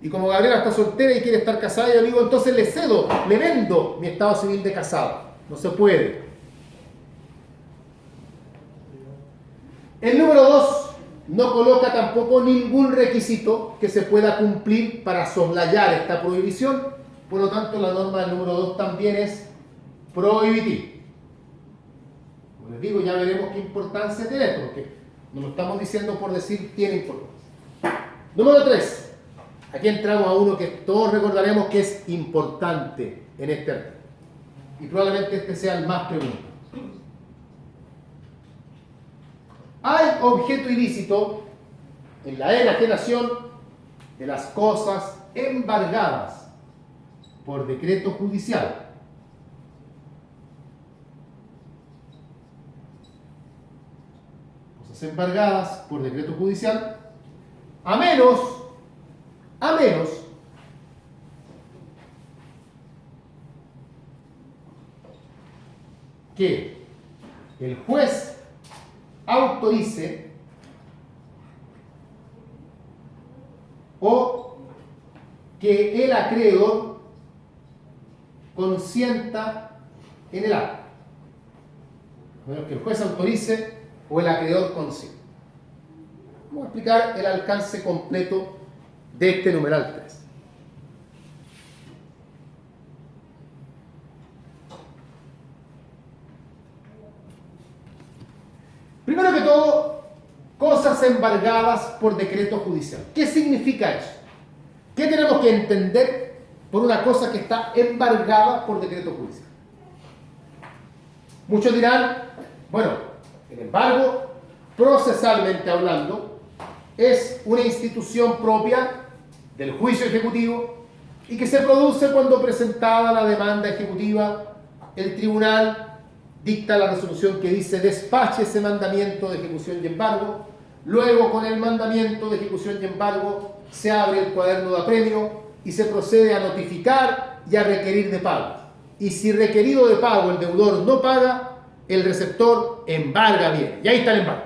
A: y como Gabriela está soltera y quiere estar casada, yo digo, entonces le cedo, le vendo mi estado civil de casado. No se puede. El número 2 no coloca tampoco ningún requisito que se pueda cumplir para soslayar esta prohibición. Por lo tanto, la norma del número 2 también es prohibitiva. Como les digo, ya veremos qué importancia tiene esto, porque no lo estamos diciendo por decir tiene importancia. Número 3. Aquí entramos a uno que todos recordaremos que es importante en este artículo. Y probablemente este sea el más preguntado. Hay objeto ilícito en la enajenación de las cosas embargadas por decreto judicial. Cosas embargadas por decreto judicial, a menos que el juez autorice o que el acreedor consienta en el acto. A menos que el juez autorice o el acreedor consienta. Vamos a explicar el alcance completo de este numeral 3. Primero que todo, cosas embargadas por decreto judicial. ¿Qué significa eso? ¿Qué tenemos que entender por una cosa que está embargada por decreto judicial? Muchos dirán, bueno, el embargo, procesalmente hablando, es una institución propia del juicio ejecutivo y que se produce cuando presentada la demanda ejecutiva, el tribunal dicta la resolución que dice despache ese mandamiento de ejecución y embargo. Luego, con el mandamiento de ejecución y embargo, se abre el cuaderno de apremio y se procede a notificar y a requerir de pago. Y si requerido de pago el deudor no paga, el receptor embarga bien. Y ahí está el embargo.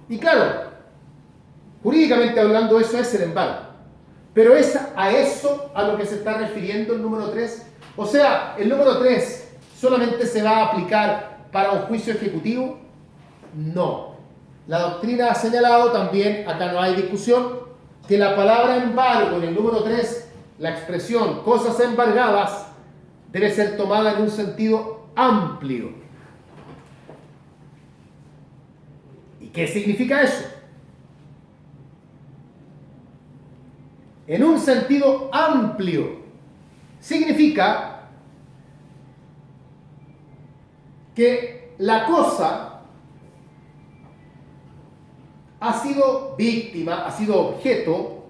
A: Y claro, jurídicamente hablando, eso es el embargo. Pero es a eso a lo que se está refiriendo el número 3. O sea, el número 3 solamente se va a aplicar para un juicio ejecutivo. No. La doctrina ha señalado también, acá no hay discusión, que la palabra embargo en el número 3, la expresión cosas embargadas, debe ser tomada en un sentido amplio. ¿Y qué significa eso? En un sentido amplio significa que la cosa ha sido víctima, ha sido objeto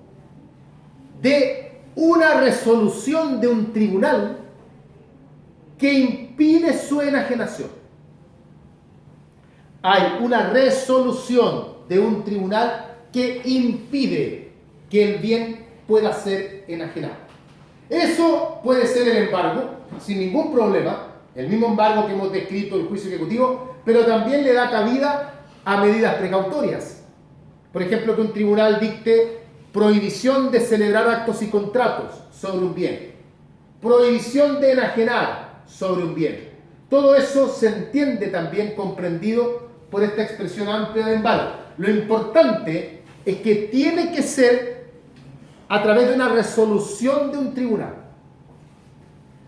A: de una resolución de un tribunal que impide su enajenación. Hay una resolución de un tribunal que impide que el bien pueda ser enajenado. Eso puede ser el embargo, sin ningún problema, el mismo embargo que hemos descrito en el juicio ejecutivo, pero también le da cabida a medidas precautorias. Por ejemplo, que un tribunal dicte prohibición de celebrar actos y contratos sobre un bien, prohibición de enajenar sobre un bien. Todo eso se entiende también comprendido por esta expresión amplia de embargo. Lo importante es que tiene que ser a través de una resolución de un tribunal.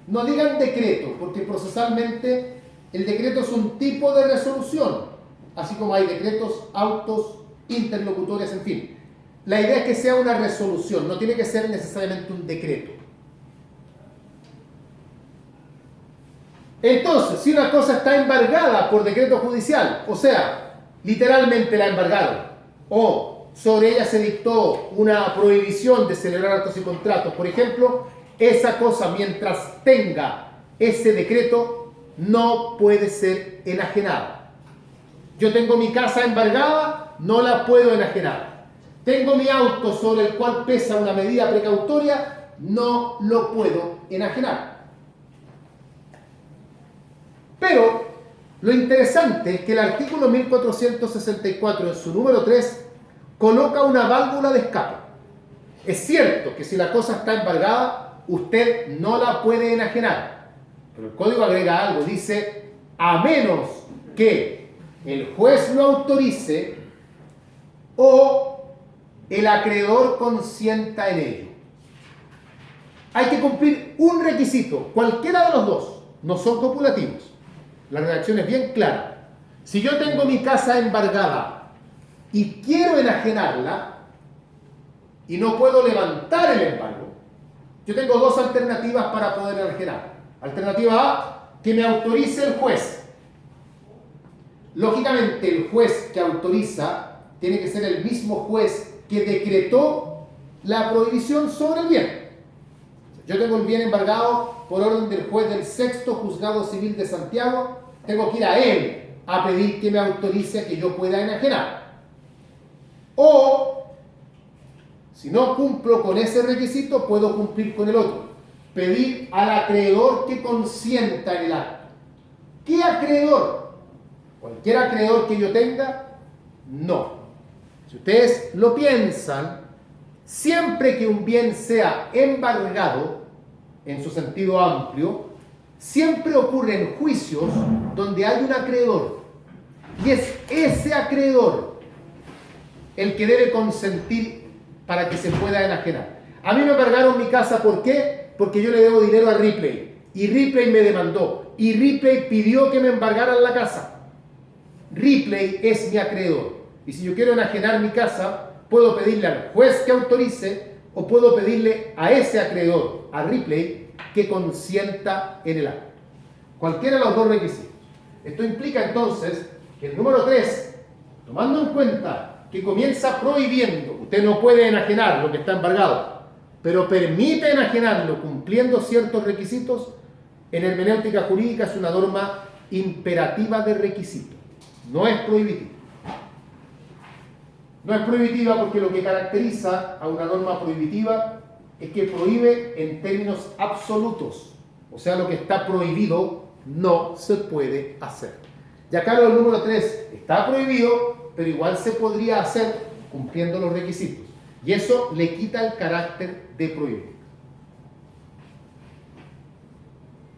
A: No digan decreto, porque procesalmente el decreto es un tipo de resolución, así como hay decretos, autos, interlocutores, en fin. La idea es que sea una resolución, no tiene que ser necesariamente un decreto. Entonces, si una cosa está embargada por decreto judicial, o sea, literalmente la embargaron, o sobre ella se dictó una prohibición de celebrar actos y contratos, por ejemplo, esa cosa, mientras tenga ese decreto, no puede ser enajenada. Yo tengo mi casa embargada, no la puedo enajenar. Tengo mi auto sobre el cual pesa una medida precautoria, no lo puedo enajenar. Pero lo interesante es que el artículo 1464 en su número 3 coloca una válvula de escape. Es cierto que si la cosa está embargada, usted no la puede enajenar. Pero el código agrega algo, dice, a menos que el juez lo autorice o el acreedor consienta en ello. Hay que cumplir un requisito, cualquiera de los dos, no son copulativos. La redacción es bien clara. Si yo tengo mi casa embargada y quiero enajenarla y no puedo levantar el embargo, yo tengo dos alternativas para poder enajenar. Alternativa A, que me autorice el juez. Lógicamente, el juez que autoriza tiene que ser el mismo juez que decretó la prohibición sobre el bien. Yo tengo el bien embargado por orden del juez del Sexto Juzgado Civil de Santiago, tengo que ir a él a pedir que me autorice a que yo pueda enajenar. O, si no cumplo con ese requisito, puedo cumplir con el otro. Pedir al acreedor que consienta en el acto. ¿Qué acreedor? ¿Cualquier acreedor que yo tenga? No. Si ustedes lo piensan, siempre que un bien sea embargado, en su sentido amplio, siempre ocurre en juicios donde hay un acreedor. Y es ese acreedor el que debe consentir para que se pueda enajenar. A mí me embargaron mi casa, ¿por qué? Porque yo le debo dinero a Ripley. Y Ripley me demandó. Y Ripley pidió que me embargaran la casa. Ripley es mi acreedor. Y si yo quiero enajenar mi casa, puedo pedirle al juez que autorice o puedo pedirle a ese acreedor, a Ripley, que consienta en el acto. Cualquiera de los dos requisitos. Esto implica entonces que el número 3, tomando en cuenta que comienza prohibiendo, usted no puede enajenar lo que está embargado, pero permite enajenarlo cumpliendo ciertos requisitos, en hermenéutica jurídica es una norma imperativa de requisito, no es prohibitiva. No es prohibitiva porque lo que caracteriza a una norma prohibitiva es que prohíbe en términos absolutos. O sea, lo que está prohibido no se puede hacer. Y acá el número 3 está prohibido, pero igual se podría hacer cumpliendo los requisitos. Y eso le quita el carácter de prohibido.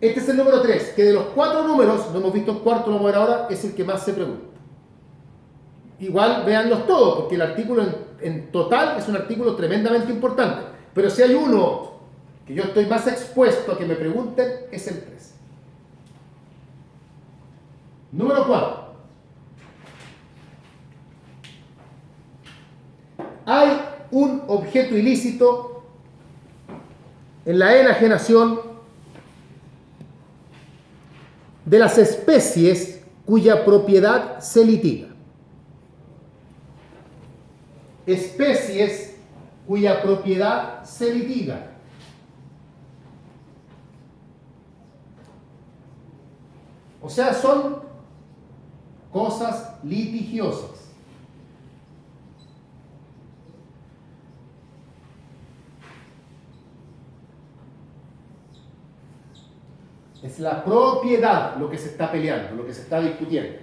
A: Este es el número 3, que de los 4 números, no hemos visto el cuarto, lo vamos a ver ahora, es el que más se pregunta. Igual véanlos todos, porque el artículo en total es un artículo tremendamente importante. Pero si hay uno que yo estoy más expuesto a que me pregunten, es el 3. Número 4. Hay un objeto ilícito en la enajenación de las especies cuya propiedad se litiga. Especies cuya propiedad se litiga. O sea, son cosas litigiosas. Es la propiedad lo que se está peleando, lo que se está discutiendo.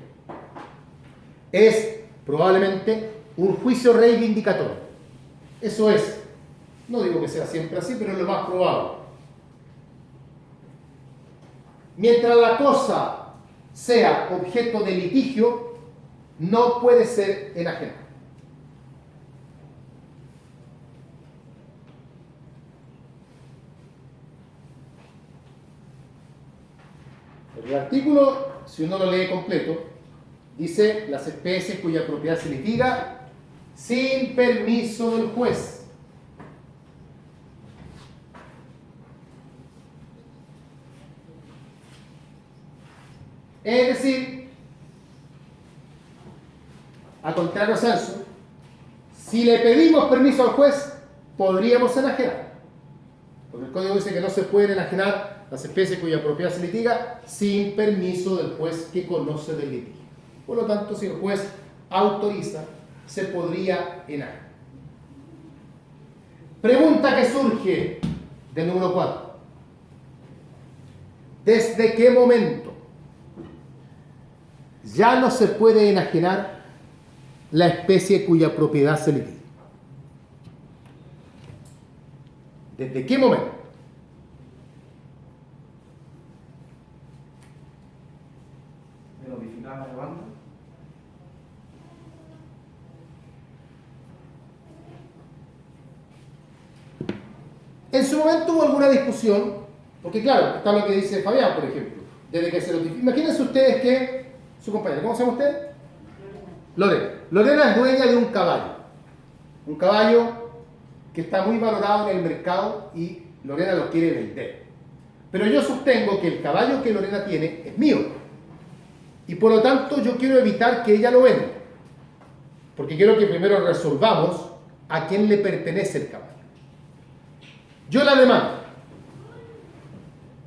A: Es probablemente un juicio reivindicatorio. Eso es. No digo que sea siempre así, pero es lo más probable. Mientras la cosa sea objeto de litigio, no puede ser enajenada. El artículo, si uno lo lee completo, dice las especies cuya propiedad se litiga sin permiso del juez. Es decir, a contrario censo, si le pedimos permiso al juez, podríamos enajenar. Porque el código dice que no se pueden enajenar las especies cuya propiedad se litiga sin permiso del juez que conoce del litigio. Por lo tanto, si el juez autoriza, se podría enajenar. Pregunta que surge del número 4. ¿Desde qué momento ya no se puede enajenar la especie cuya propiedad se litiga? ¿Desde qué momento?
B: ¿De notificar la demanda?
A: En su momento hubo alguna discusión, porque claro, está lo que dice Fabián, por ejemplo, desde que se notifica. Imagínense ustedes que su compañero, ¿cómo se llama usted? Lorena. Lorena es dueña de un caballo que está muy valorado en el mercado y Lorena lo quiere vender. Pero yo sostengo que el caballo que Lorena tiene es mío y por lo tanto yo quiero evitar que ella lo venda, porque quiero que primero resolvamos a quién le pertenece el caballo. Yo la demando.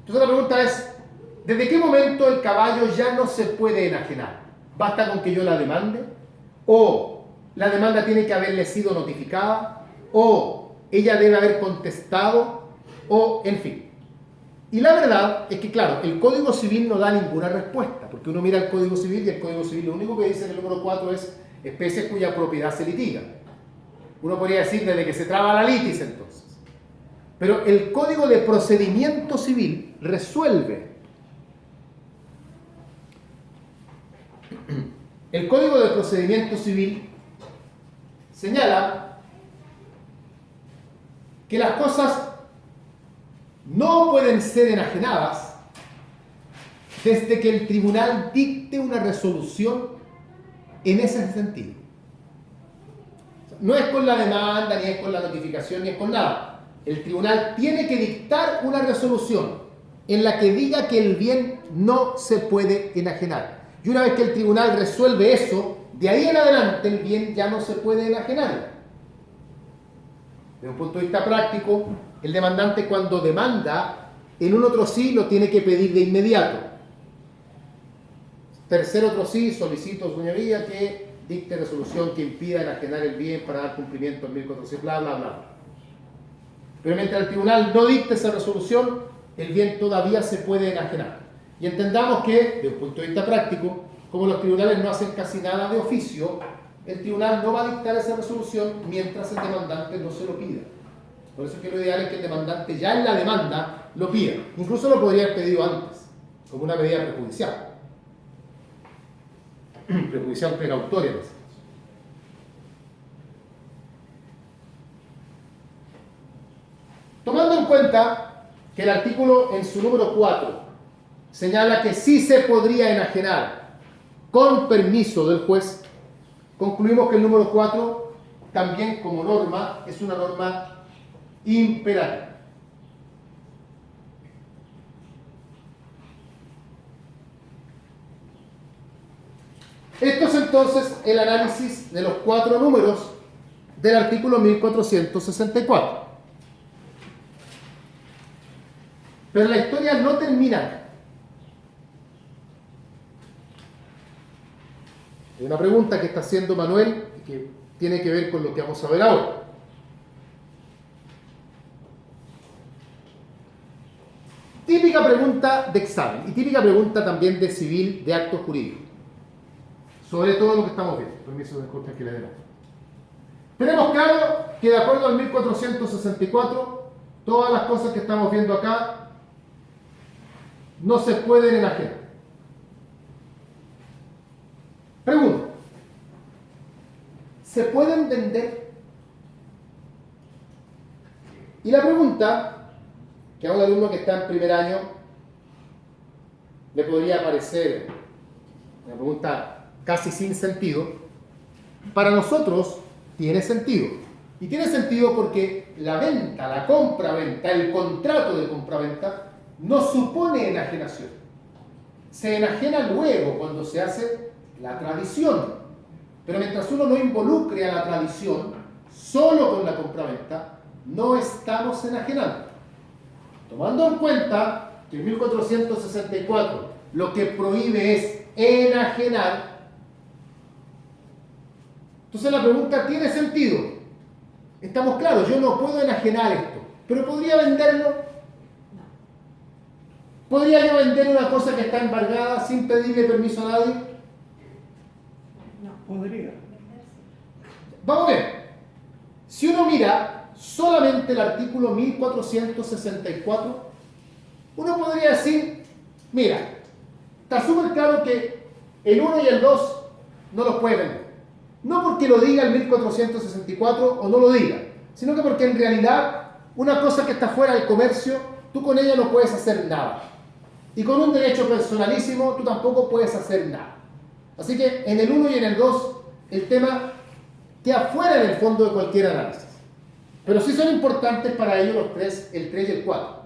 A: Entonces la pregunta es, ¿desde qué momento el caballo ya no se puede enajenar? ¿Basta con que yo la demande? ¿O la demanda tiene que haberle sido notificada? ¿O ella debe haber contestado? ¿O en fin? Y la verdad es que, claro, el Código Civil no da ninguna respuesta, porque uno mira el Código Civil y el Código Civil lo único que dice en el número 4 es especies cuya propiedad se litiga. Uno podría decir desde que se traba la litis entonces. Pero el Código de Procedimiento Civil resuelve. El Código de Procedimiento Civil señala que las cosas no pueden ser enajenadas desde que el tribunal dicte una resolución en ese sentido. No es con la demanda, ni es con la notificación, ni es con nada. El tribunal tiene que dictar una resolución en la que diga que el bien no se puede enajenar. Y una vez que el tribunal resuelve eso, de ahí en adelante el bien ya no se puede enajenar. Desde un punto de vista práctico, el demandante cuando demanda en un otro sí lo tiene que pedir de inmediato. Tercer otro sí, solicito, su señoría, que dicte resolución que impida enajenar el bien para dar cumplimiento al 1400, bla, bla, bla. Pero mientras el tribunal no dicte esa resolución, el bien todavía se puede enajenar. Y entendamos que, desde un punto de vista práctico, como los tribunales no hacen casi nada de oficio, el tribunal no va a dictar esa resolución mientras el demandante no se lo pida. Por eso es que lo ideal es que el demandante ya en la demanda lo pida. Incluso lo podría haber pedido antes, como una medida prejudicial. Prejudicial precautoria. Tomando en cuenta que el artículo en su número 4 señala que sí se podría enajenar con permiso del juez, concluimos que el número 4 también como norma es una norma imperativa. Esto es entonces el análisis de los 4 números del artículo 1464. Pero la historia no termina acá. Hay una pregunta que está haciendo Manuel y que tiene que ver con lo que vamos a ver ahora. Típica pregunta de examen y típica pregunta también de civil de actos jurídicos. Sobre todo lo que estamos viendo. Permiso de corte que le demos. Tenemos claro que de acuerdo al 1464, todas las cosas que estamos viendo acá no se pueden enajenar. Pregunta. ¿Se pueden vender? Y la pregunta, que a un alumno que está en primer año le podría parecer una pregunta casi sin sentido, para nosotros tiene sentido. Y tiene sentido porque la venta, la compra-venta, el contrato de compra-venta no supone enajenación. Se enajena luego cuando se hace la tradición. Pero mientras uno no involucre a la tradición, solo con la compraventa, no estamos enajenando. Tomando en cuenta que en 1464 lo que prohíbe es enajenar, Entonces la pregunta tiene sentido. Estamos claros, yo no puedo enajenar esto, pero ¿podría venderlo? ¿Podría yo vender una cosa que está embargada sin pedirle permiso a nadie?
C: Podría.
A: Vamos a ver. Si uno mira solamente el artículo 1464, uno podría decir, mira, está súper claro que el 1 y el 2 no los puedes vender. No porque lo diga el 1464 o no lo diga, sino que porque en realidad una cosa que está fuera del comercio, tú con ella no puedes hacer nada. Y con un derecho personalísimo, tú tampoco puedes hacer nada. Así que en el 1 y en el 2, el tema queda fuera en el fondo de cualquier análisis. Pero sí son importantes para ellos los tres, el 3 y el 4.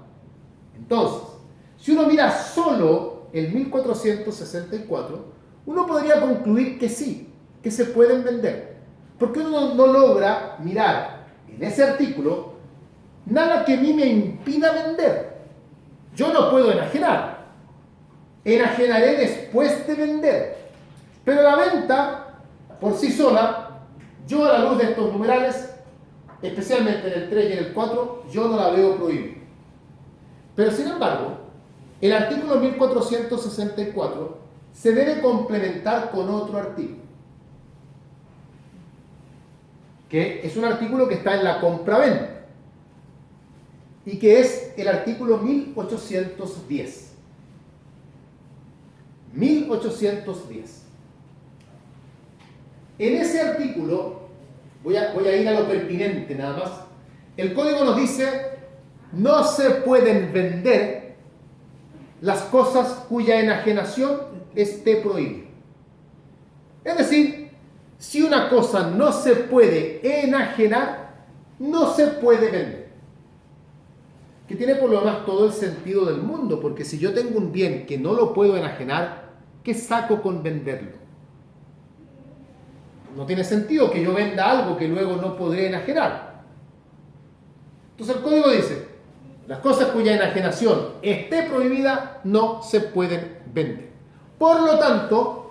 A: Entonces, si uno mira solo el 1464, uno podría concluir que sí, que se pueden vender. Porque uno no logra mirar en ese artículo nada que a mí me impida vender. Yo no puedo enajenar. Enajenaré después de vender. Pero la venta, por sí sola, yo a la luz de estos numerales, especialmente en el 3 y en el 4, yo no la veo prohibida. Pero sin embargo, el artículo 1464 se debe complementar con otro artículo, que es un artículo que está en la compraventa y que es el artículo 1810. 1810. En ese artículo, voy a ir a lo pertinente nada más, el código nos dice, no se pueden vender las cosas cuya enajenación esté prohibida. Es decir, si una cosa no se puede enajenar, no se puede vender. Que tiene por lo demás todo el sentido del mundo, porque si yo tengo un bien que no lo puedo enajenar, ¿qué saco con venderlo? No tiene sentido que yo venda algo que luego no podré enajenar. Entonces el código dice, las cosas cuya enajenación esté prohibida no se pueden vender. Por lo tanto,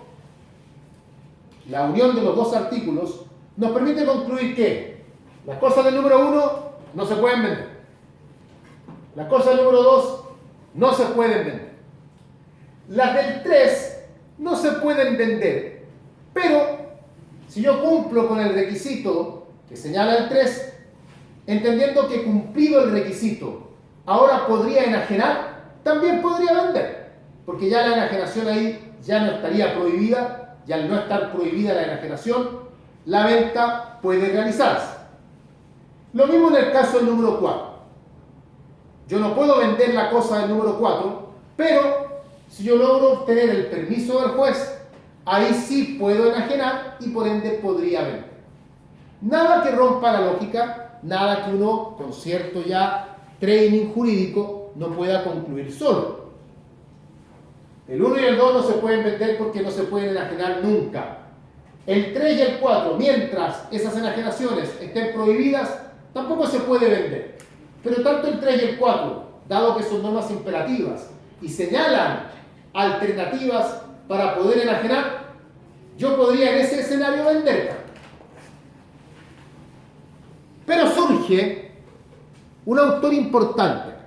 A: la unión de los dos artículos nos permite concluir que las cosas del número 1 no se pueden vender. Las cosas del número 2 no se pueden vender. Las del 3 no se pueden vender. Pero si yo cumplo con el requisito que señala el 3, entendiendo que cumplido el requisito, ahora podría enajenar, también podría vender. Porque ya la enajenación ahí ya no estaría prohibida, y al no estar prohibida la enajenación, la venta puede realizarse. Lo mismo en el caso del número 4. Yo no puedo vender la cosa del número 4, pero si yo logro obtener el permiso del juez, ahí sí puedo enajenar y por ende podría vender. Nada que rompa la lógica, nada que uno con cierto ya training jurídico no pueda concluir solo. El 1 y el 2 no se pueden vender porque no se pueden enajenar nunca. El 3 y el 4, mientras esas enajenaciones estén prohibidas, tampoco se puede vender. Pero tanto el 3 y el 4, dado que son normas imperativas y señalan alternativas para poder enajenar, yo podría en ese escenario venderla. Pero surge un autor importante,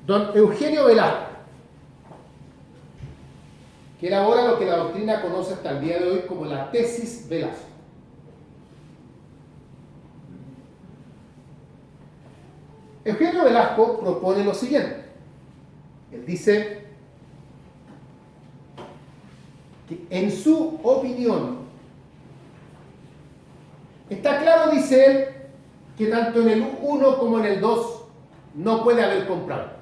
A: don Eugenio Velasco, que elabora lo que la doctrina conoce hasta el día de hoy como la tesis Velasco. Eugenio Velasco propone lo siguiente. Él dice que en su opinión está claro, dice él, que tanto en el 1 como en el 2 no puede haber comprado.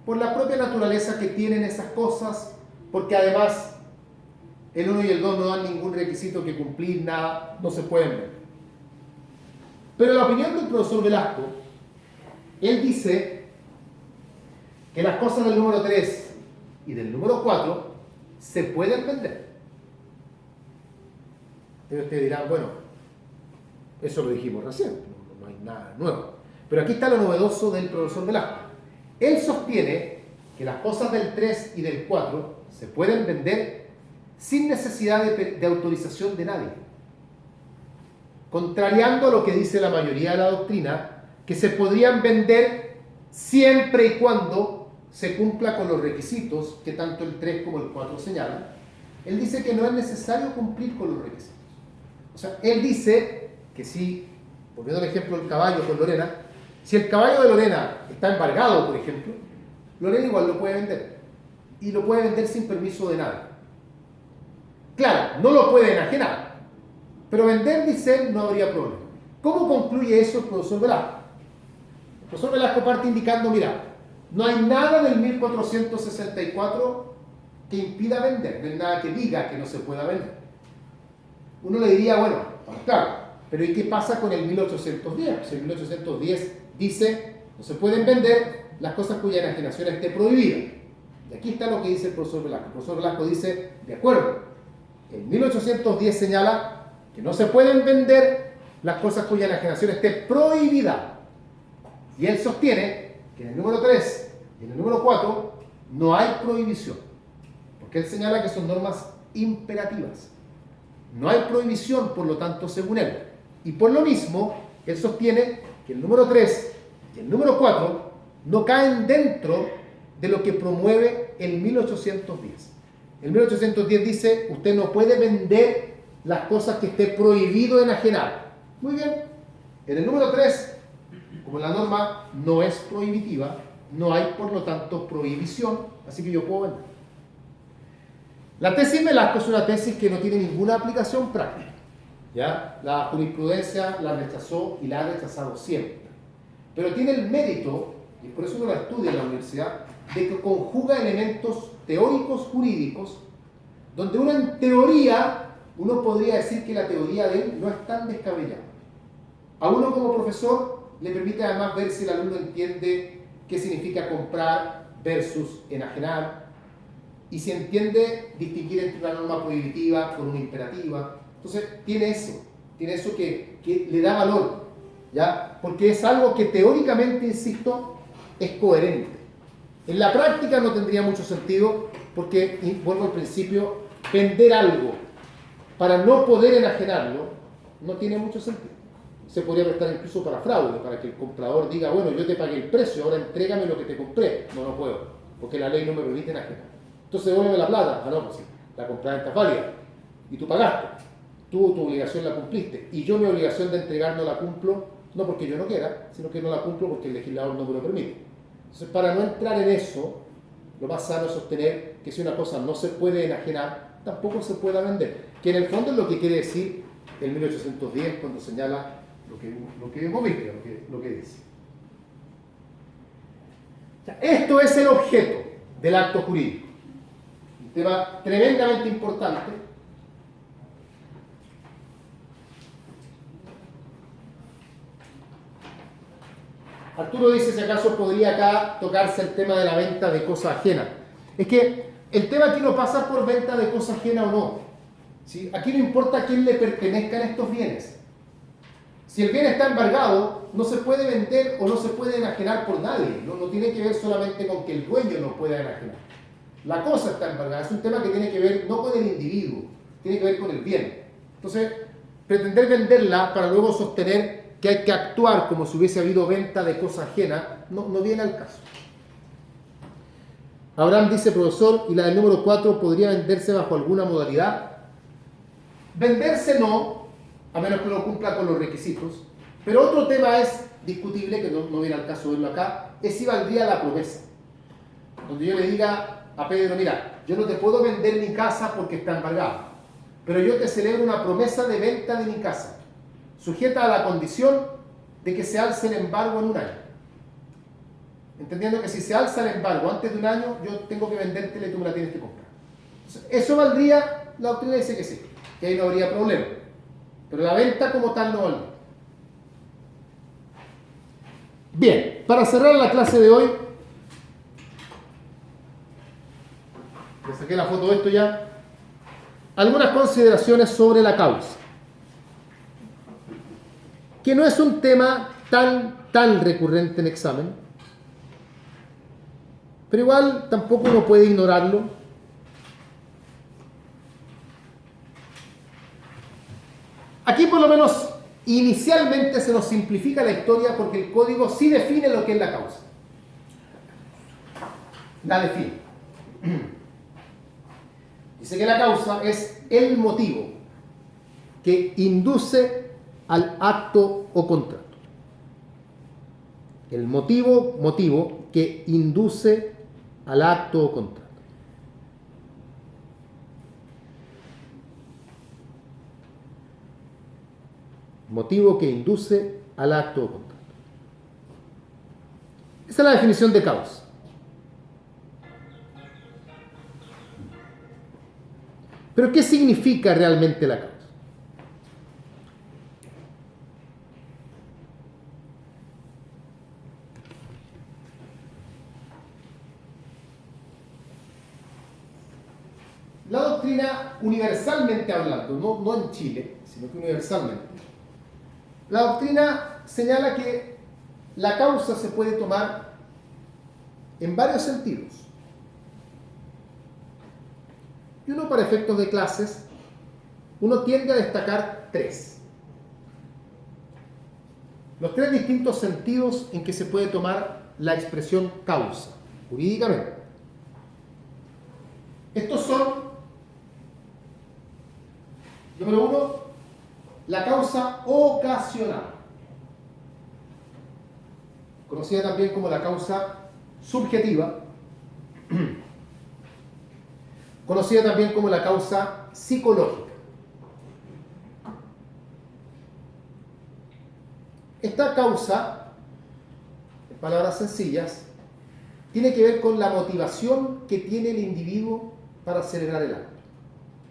A: Por la propia naturaleza que tienen esas cosas, porque además el 1 y el 2 no dan ningún requisito que cumplir, nada, no se pueden ver. Pero la opinión del profesor Velasco, él dice que las cosas del número 3 y del número 4 se pueden vender. Pero ustedes dirán, bueno, eso lo dijimos recién, no hay nada nuevo. Pero aquí está lo novedoso del profesor Velasco. Él sostiene que las cosas del 3 y del 4 se pueden vender sin necesidad de autorización de nadie. Contrariando a lo que dice la mayoría de la doctrina, que se podrían vender siempre y cuando se cumpla con los requisitos que tanto el 3 como el 4 señalan. Él dice que no es necesario cumplir con los requisitos. O sea, él dice que si, volviendo al ejemplo del caballo con Lorena, si el caballo de Lorena está embargado, por ejemplo, Lorena igual lo puede vender. Y lo puede vender sin permiso de nadie. Claro, no lo puede enajenar. Pero vender, dice él, no habría problema. ¿Cómo concluye eso el profesor Velasco? El profesor Velasco parte indicando, mira, no hay nada del 1464 que impida vender, no hay nada que diga que no se pueda vender. Uno le diría, bueno, claro, pero ¿y qué pasa con el 1810? Pues el 1810 dice, no se pueden vender las cosas cuya enajenación esté prohibida. Y aquí está lo que dice el profesor Velasco. El profesor Velasco dice, de acuerdo, el 1810 señala que no se pueden vender las cosas cuya enajenación esté prohibida. Y él sostiene que en el número 3 y en el número 4 no hay prohibición. Porque él señala que son normas imperativas. No hay prohibición, por lo tanto, según él. Y por lo mismo, él sostiene que el número 3 y el número 4 no caen dentro de lo que promueve el 1810. El 1810 dice, usted no puede vender las cosas que esté prohibido enajenar. Muy bien. En el número 3, como la norma no es prohibitiva, no hay, por lo tanto, prohibición, así que yo puedo vender. La tesis Velasco es una tesis que no tiene ninguna aplicación práctica. ¿Ya? La jurisprudencia la rechazó y la ha rechazado siempre. Pero tiene el mérito, y por eso uno la estudia en la universidad, de que conjuga elementos teóricos jurídicos, donde uno en teoría, uno podría decir que la teoría de él no es tan descabellada. A uno como profesor le permite además ver si el alumno entiende qué significa comprar versus enajenar, y si entiende distinguir entre una norma prohibitiva con una imperativa. Entonces tiene eso que le da valor, ¿ya? Porque es algo que teóricamente, insisto, es coherente. En la práctica no tendría mucho sentido, porque, y vuelvo al principio, vender algo para no poder enajenarlo no tiene mucho sentido. Se podría prestar incluso para fraude, para que el comprador diga, bueno, yo te pagué el precio, ahora entrégame lo que te compré. No, no puedo, porque la ley no me permite enajenar. Entonces devuélveme la plata. Ah, no, pues sí, la compraventa es válida. Y tú pagaste. Tú tu obligación la cumpliste. Y yo mi obligación de entregar no la cumplo, no porque yo no quiera, sino que no la cumplo porque el legislador no me lo permite. Entonces, para no entrar en eso, lo más sano es sostener que si una cosa no se puede enajenar, tampoco se pueda vender. Que en el fondo es lo que quiere decir el 1810 cuando señala lo que hemos visto, lo que dice. O sea, esto es el objeto del acto jurídico. Un tema tremendamente importante. Arturo dice si acaso podría acá tocarse el tema de la venta de cosa ajena. Es que el tema aquí no pasa por venta de cosa ajena o no. ¿Sí? Aquí no importa a quién le pertenezcan estos bienes. Si el bien está embargado, no se puede vender o no se puede enajenar por nadie. No tiene que ver solamente con que el dueño no pueda enajenar. La cosa está embargada. Es un tema que tiene que ver no con el individuo, tiene que ver con el bien. Entonces, pretender venderla para luego sostener que hay que actuar como si hubiese habido venta de cosa ajena, no viene al caso. Abraham dice, profesor, y la del número 4 podría venderse bajo alguna modalidad. Venderse no, a menos que uno cumpla con los requisitos. Pero otro tema es discutible, que no viene al caso verlo acá, es si valdría la promesa. Donde yo le diga a Pedro, mira, yo no te puedo vender mi casa porque está embargada, pero yo te celebro una promesa de venta de mi casa, sujeta a la condición de que se alce el embargo en un año. Entendiendo que si se alza el embargo antes de un año, yo tengo que vendértela y tú me la tienes que comprar. Entonces, ¿eso valdría? La doctrina dice que sí, que ahí no habría problema. Pero la venta como tal no valdría. Bien, para cerrar la clase de hoy, le saqué la foto de esto ya, algunas consideraciones sobre la causa. Que no es un tema tan recurrente en examen, Pero igual tampoco uno puede ignorarlo. Aquí por lo menos inicialmente se nos simplifica la historia porque el código sí define lo que es la causa. La define. Dice que la causa es el motivo que induce al acto o contrato. El motivo que induce al acto o contrato. Motivo que induce al acto o contrato. Esa es la definición de causa. Pero ¿qué significa realmente la causa? La doctrina, universalmente hablando, no en Chile, sino que universalmente, la doctrina señala que la causa se puede tomar en varios sentidos. Y uno, para efectos de clases, uno tiende a destacar tres. Los tres distintos sentidos en que se puede tomar la expresión causa, jurídicamente. Estos son, número uno, la causa ocasional, conocida también como la causa subjetiva, conocida también como la causa psicológica. Esta causa, en palabras sencillas, tiene que ver con la motivación que tiene el individuo para celebrar el acto.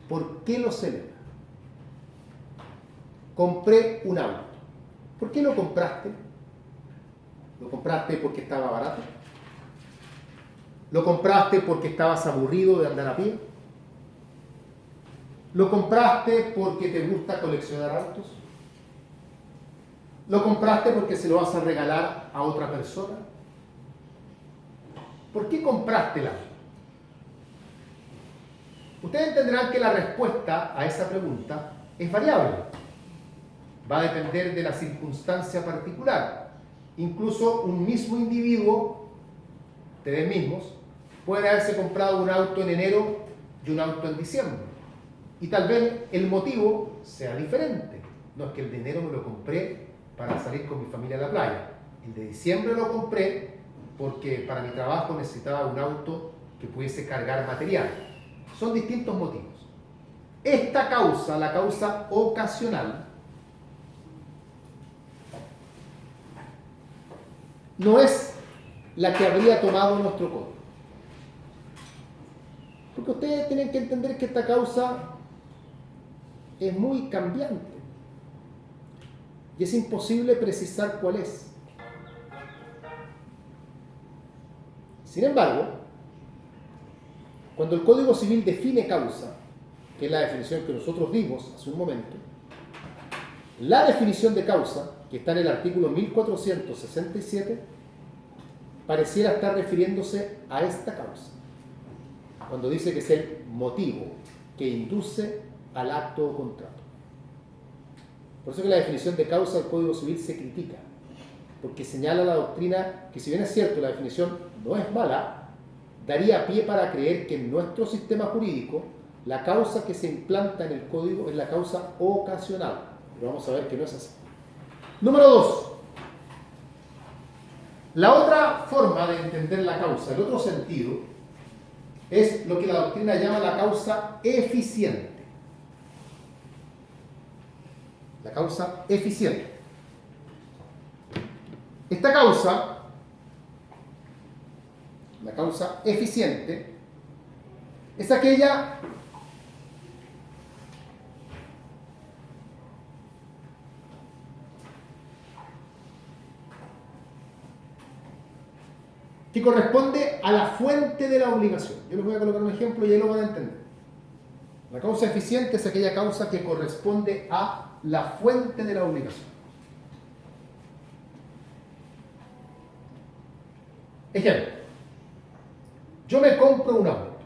A: ¿Por qué lo celebra? Compré un auto. ¿Por qué lo compraste? ¿Lo compraste porque estaba barato? ¿Lo compraste porque estabas aburrido de andar a pie? ¿Lo compraste porque te gusta coleccionar autos? ¿Lo compraste porque se lo vas a regalar a otra persona? ¿Por qué compraste el auto? Ustedes entenderán que la respuesta a esa pregunta es variable. Va a depender de la circunstancia particular. Incluso un mismo individuo, ustedes mismos, pueden haberse comprado un auto en enero y un auto en diciembre. Y tal vez el motivo sea diferente. No es que el de enero me lo compré para salir con mi familia a la playa. El de diciembre lo compré porque para mi trabajo necesitaba un auto que pudiese cargar material. Son distintos motivos. Esta causa, la causa ocasional, no es la que habría tomado nuestro código. Porque ustedes tienen que entender que esta causa es muy cambiante. Y es imposible precisar cuál es. Sin embargo, cuando el Código Civil define causa, que es la definición que nosotros vimos hace un momento, la definición de causa, que está en el artículo 1467, pareciera estar refiriéndose a esta causa, cuando dice que es el motivo que induce al acto o contrato. Por eso que la definición de causa del Código Civil se critica, porque señala la doctrina que, si bien es cierto, la definición no es mala, daría pie para creer que en nuestro sistema jurídico la causa que se implanta en el código es la causa ocasional. Pero vamos a ver que no es así. Número 2. La otra forma de entender la causa, el otro sentido, es lo que la doctrina llama la causa eficiente. La causa eficiente. Esta causa, la causa eficiente, es aquella que corresponde a la fuente de la obligación. Yo les voy a colocar un ejemplo y ahí lo van a entender. La causa eficiente es aquella causa que corresponde a la fuente de la obligación. Ejemplo. compro un auto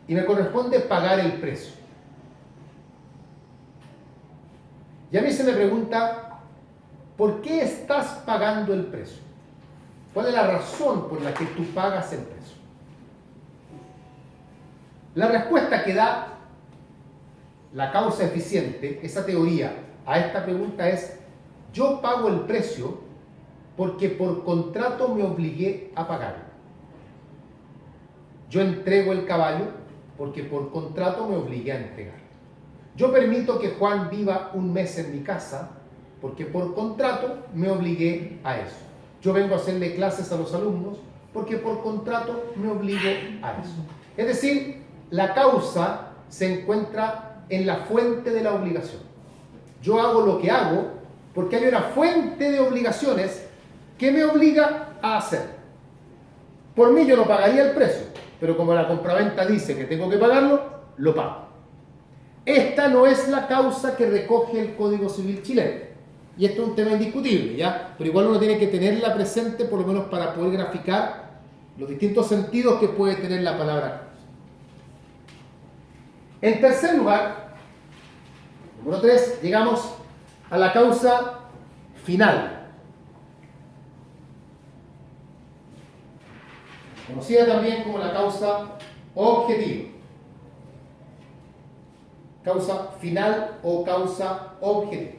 A: y me corresponde pagar el precio. Y a mí se me pregunta, ¿por qué estás pagando el precio? ¿Cuál es la razón por la que tú pagas el precio? La respuesta que da la causa eficiente, esa teoría, a esta pregunta es: yo pago el precio porque por contrato me obligué a pagarlo. Yo entrego el caballo porque por contrato me obligué a entregar. Yo permito que Juan viva un mes en mi casa porque por contrato me obligué a eso. Yo vengo a hacerle clases a los alumnos porque por contrato me obligo a eso. Es decir, la causa se encuentra en la fuente de la obligación. Yo hago lo que hago porque hay una fuente de obligaciones que me obliga a hacer. Por mí yo no pagaría el precio, pero como la compraventa dice que tengo que pagarlo, lo pago. Esta no es la causa que recoge el Código Civil chileno. Y esto es un tema indiscutible, ¿ya? Pero igual uno tiene que tenerla presente, por lo menos para poder graficar los distintos sentidos que puede tener la palabra causa. En tercer lugar, número 3, llegamos a la causa final, conocida también como la causa objetiva. Causa final o causa objetiva.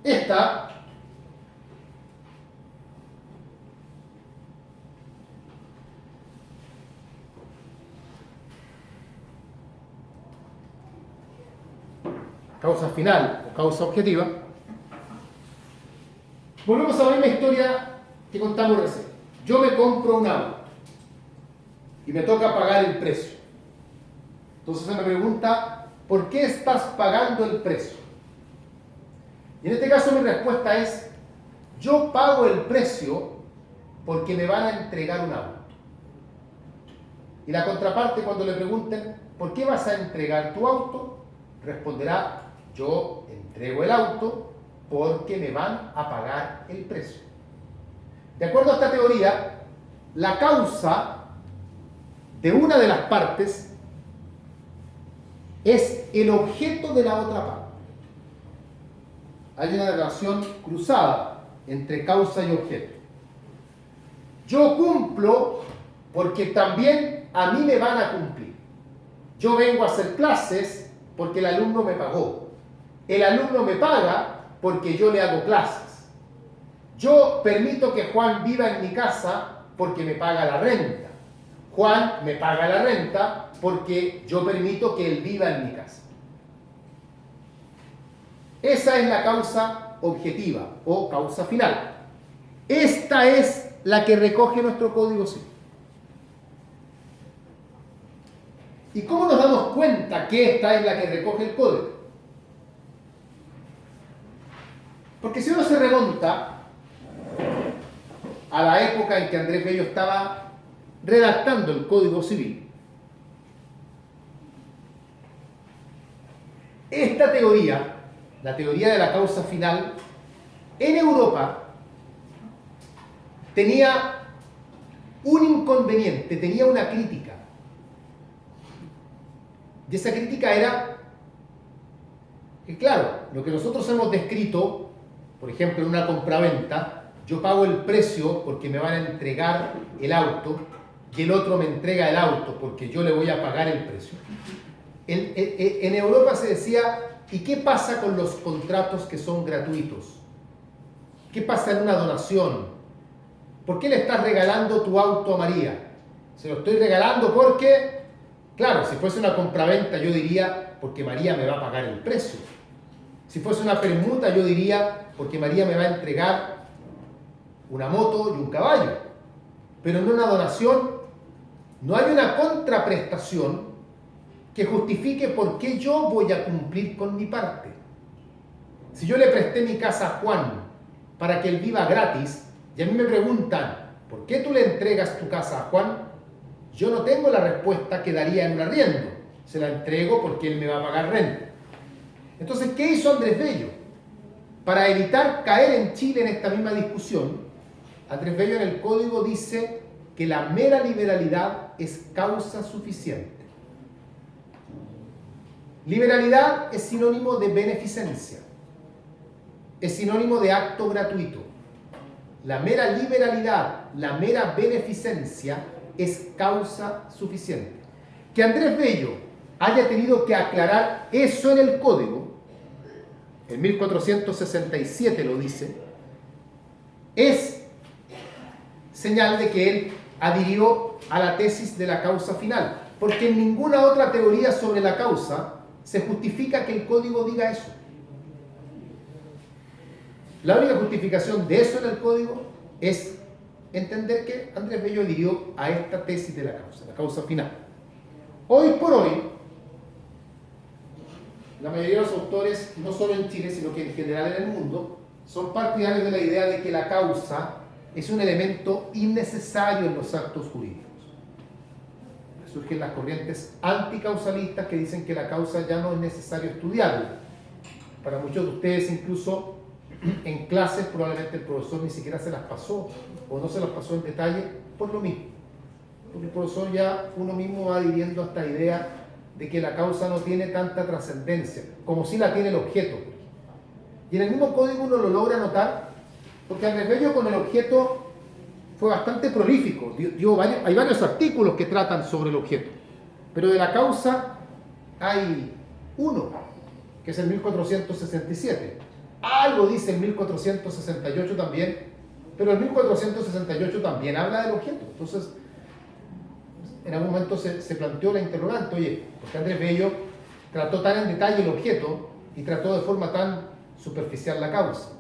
A: Esta causa final o causa objetiva, volvemos a la misma historia que contamos recién. Yo me compro un auto y me toca pagar el precio. Entonces se me pregunta, ¿por qué estás pagando el precio? Y en este caso mi respuesta es: yo pago el precio porque me van a entregar un auto. Y la contraparte, cuando le pregunten, ¿por qué vas a entregar tu auto?, responderá: yo entrego el auto porque me van a pagar el precio. De acuerdo a esta teoría, la causa de una de las partes es el objeto de la otra parte. Hay una relación cruzada entre causa y objeto. Yo cumplo porque también a mí me van a cumplir. Yo vengo a hacer clases porque el alumno me pagó. El alumno me paga porque yo le hago clases. Yo permito que Juan viva en mi casa porque me paga la renta. Juan me paga la renta porque yo permito que él viva en mi casa. Esa es la causa objetiva o causa final. Esta es la que recoge nuestro Código Civil. ¿Y cómo nos damos cuenta que esta es la que recoge el Código? Porque si uno se remonta a la época en que Andrés Bello estaba redactando el Código Civil, esta teoría, la teoría de la causa final, en Europa tenía un inconveniente, tenía una crítica. Y esa crítica era que, claro, lo que nosotros hemos descrito, por ejemplo, en una compraventa, yo pago el precio porque me van a entregar el auto y el otro me entrega el auto porque yo le voy a pagar el precio. En Europa se decía: ¿y qué pasa con los contratos que son gratuitos? ¿Qué pasa en una donación? ¿Por qué le estás regalando tu auto a María? Se lo estoy regalando porque, claro, si fuese una compraventa yo diría porque María me va a pagar el precio. Si fuese una permuta yo diría porque María me va a entregar una moto y un caballo. Pero en una donación no hay una contraprestación que justifique por qué yo voy a cumplir con mi parte. Si yo le presté mi casa a Juan para que él viva gratis, y a mí me preguntan, ¿por qué tú le entregas tu casa a Juan? Yo no tengo la respuesta que daría en un arriendo. Se la entrego porque él me va a pagar renta. Entonces, ¿qué hizo Andrés Bello? Para evitar caer en Chile en esta misma discusión, Andrés Bello en el código dice que la mera liberalidad es causa suficiente. Liberalidad es sinónimo de beneficencia, es sinónimo de acto gratuito. La mera liberalidad, la mera beneficencia es causa suficiente. Que Andrés Bello haya tenido que aclarar eso en el código, en 1467 lo dice, es señal de que él adhirió a la tesis de la causa final, porque en ninguna otra teoría sobre la causa se justifica que el código diga eso. La única justificación de eso en el código es entender que Andrés Bello adhirió a esta tesis de la causa final. Hoy por hoy, la mayoría de los autores, no solo en Chile, sino que en general en el mundo, son partidarios de la idea de que la causa es un elemento innecesario en los actos jurídicos. Surgen las corrientes anticausalistas que dicen que la causa ya no es necesario estudiarla. Para muchos de ustedes, incluso en clases, probablemente el profesor ni siquiera se las pasó o no se las pasó en detalle por lo mismo. Porque el profesor ya uno mismo va adhiriendo a esta idea de que la causa no tiene tanta trascendencia, como si la tiene el objeto. Y en el mismo código uno lo logra notar, porque Andrés Bello con el objeto fue bastante prolífico. Hay varios artículos que tratan sobre el objeto, pero de la causa hay uno, que es el 1467. Algo dice el 1468 también, pero el 1468 también habla del objeto. Entonces, en algún momento se planteó la interrogante, oye, ¿por qué Andrés Bello trató tan en detalle el objeto y trató de forma tan superficial la causa?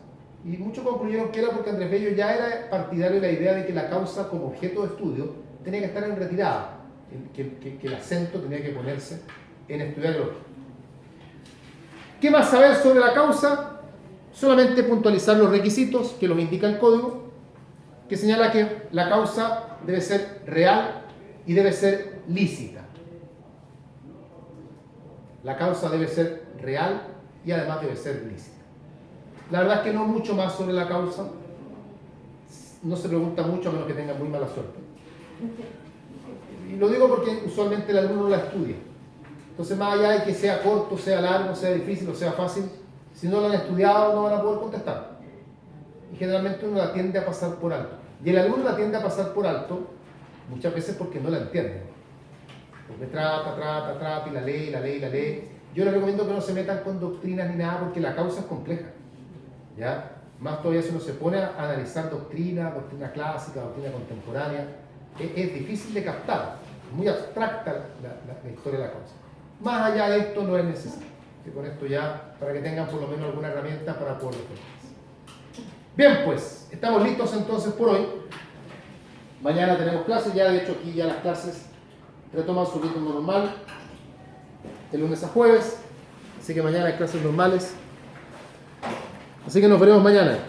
A: Y muchos concluyeron que era porque Andrés Bello ya era partidario de la idea de que la causa como objeto de estudio tenía que estar en retirada, que el acento tenía que ponerse en estudiar el objeto. ¿Qué más saber sobre la causa? Solamente puntualizar los requisitos que los indica el código, que señala que la causa debe ser real y debe ser lícita. La causa debe ser real y además debe ser lícita. La verdad es que no mucho más sobre la causa. No se pregunta mucho a menos que tenga muy mala suerte. Y lo digo porque usualmente el alumno no la estudia. Entonces, más allá de que sea corto, sea largo, sea difícil o sea fácil, si no lo han estudiado no van a poder contestar. Y generalmente uno la tiende a pasar por alto. Y el alumno la tiende a pasar por alto muchas veces porque no la entiende. Porque trata y la lee. Yo les recomiendo que no se metan con doctrinas ni nada porque la causa es compleja. ¿Ya? Más todavía si uno se pone a analizar doctrina clásica, doctrina contemporánea, es difícil de captar, es muy abstracta la historia de la causa. Más allá de esto no es necesario. Y con esto ya, para que tengan por lo menos alguna herramienta para poder defenderse. Bien, pues, estamos listos entonces por hoy. Mañana tenemos clases, ya de hecho aquí ya las clases retoman su ritmo normal, de lunes a jueves, así que mañana hay clases normales. Así que nos veremos mañana.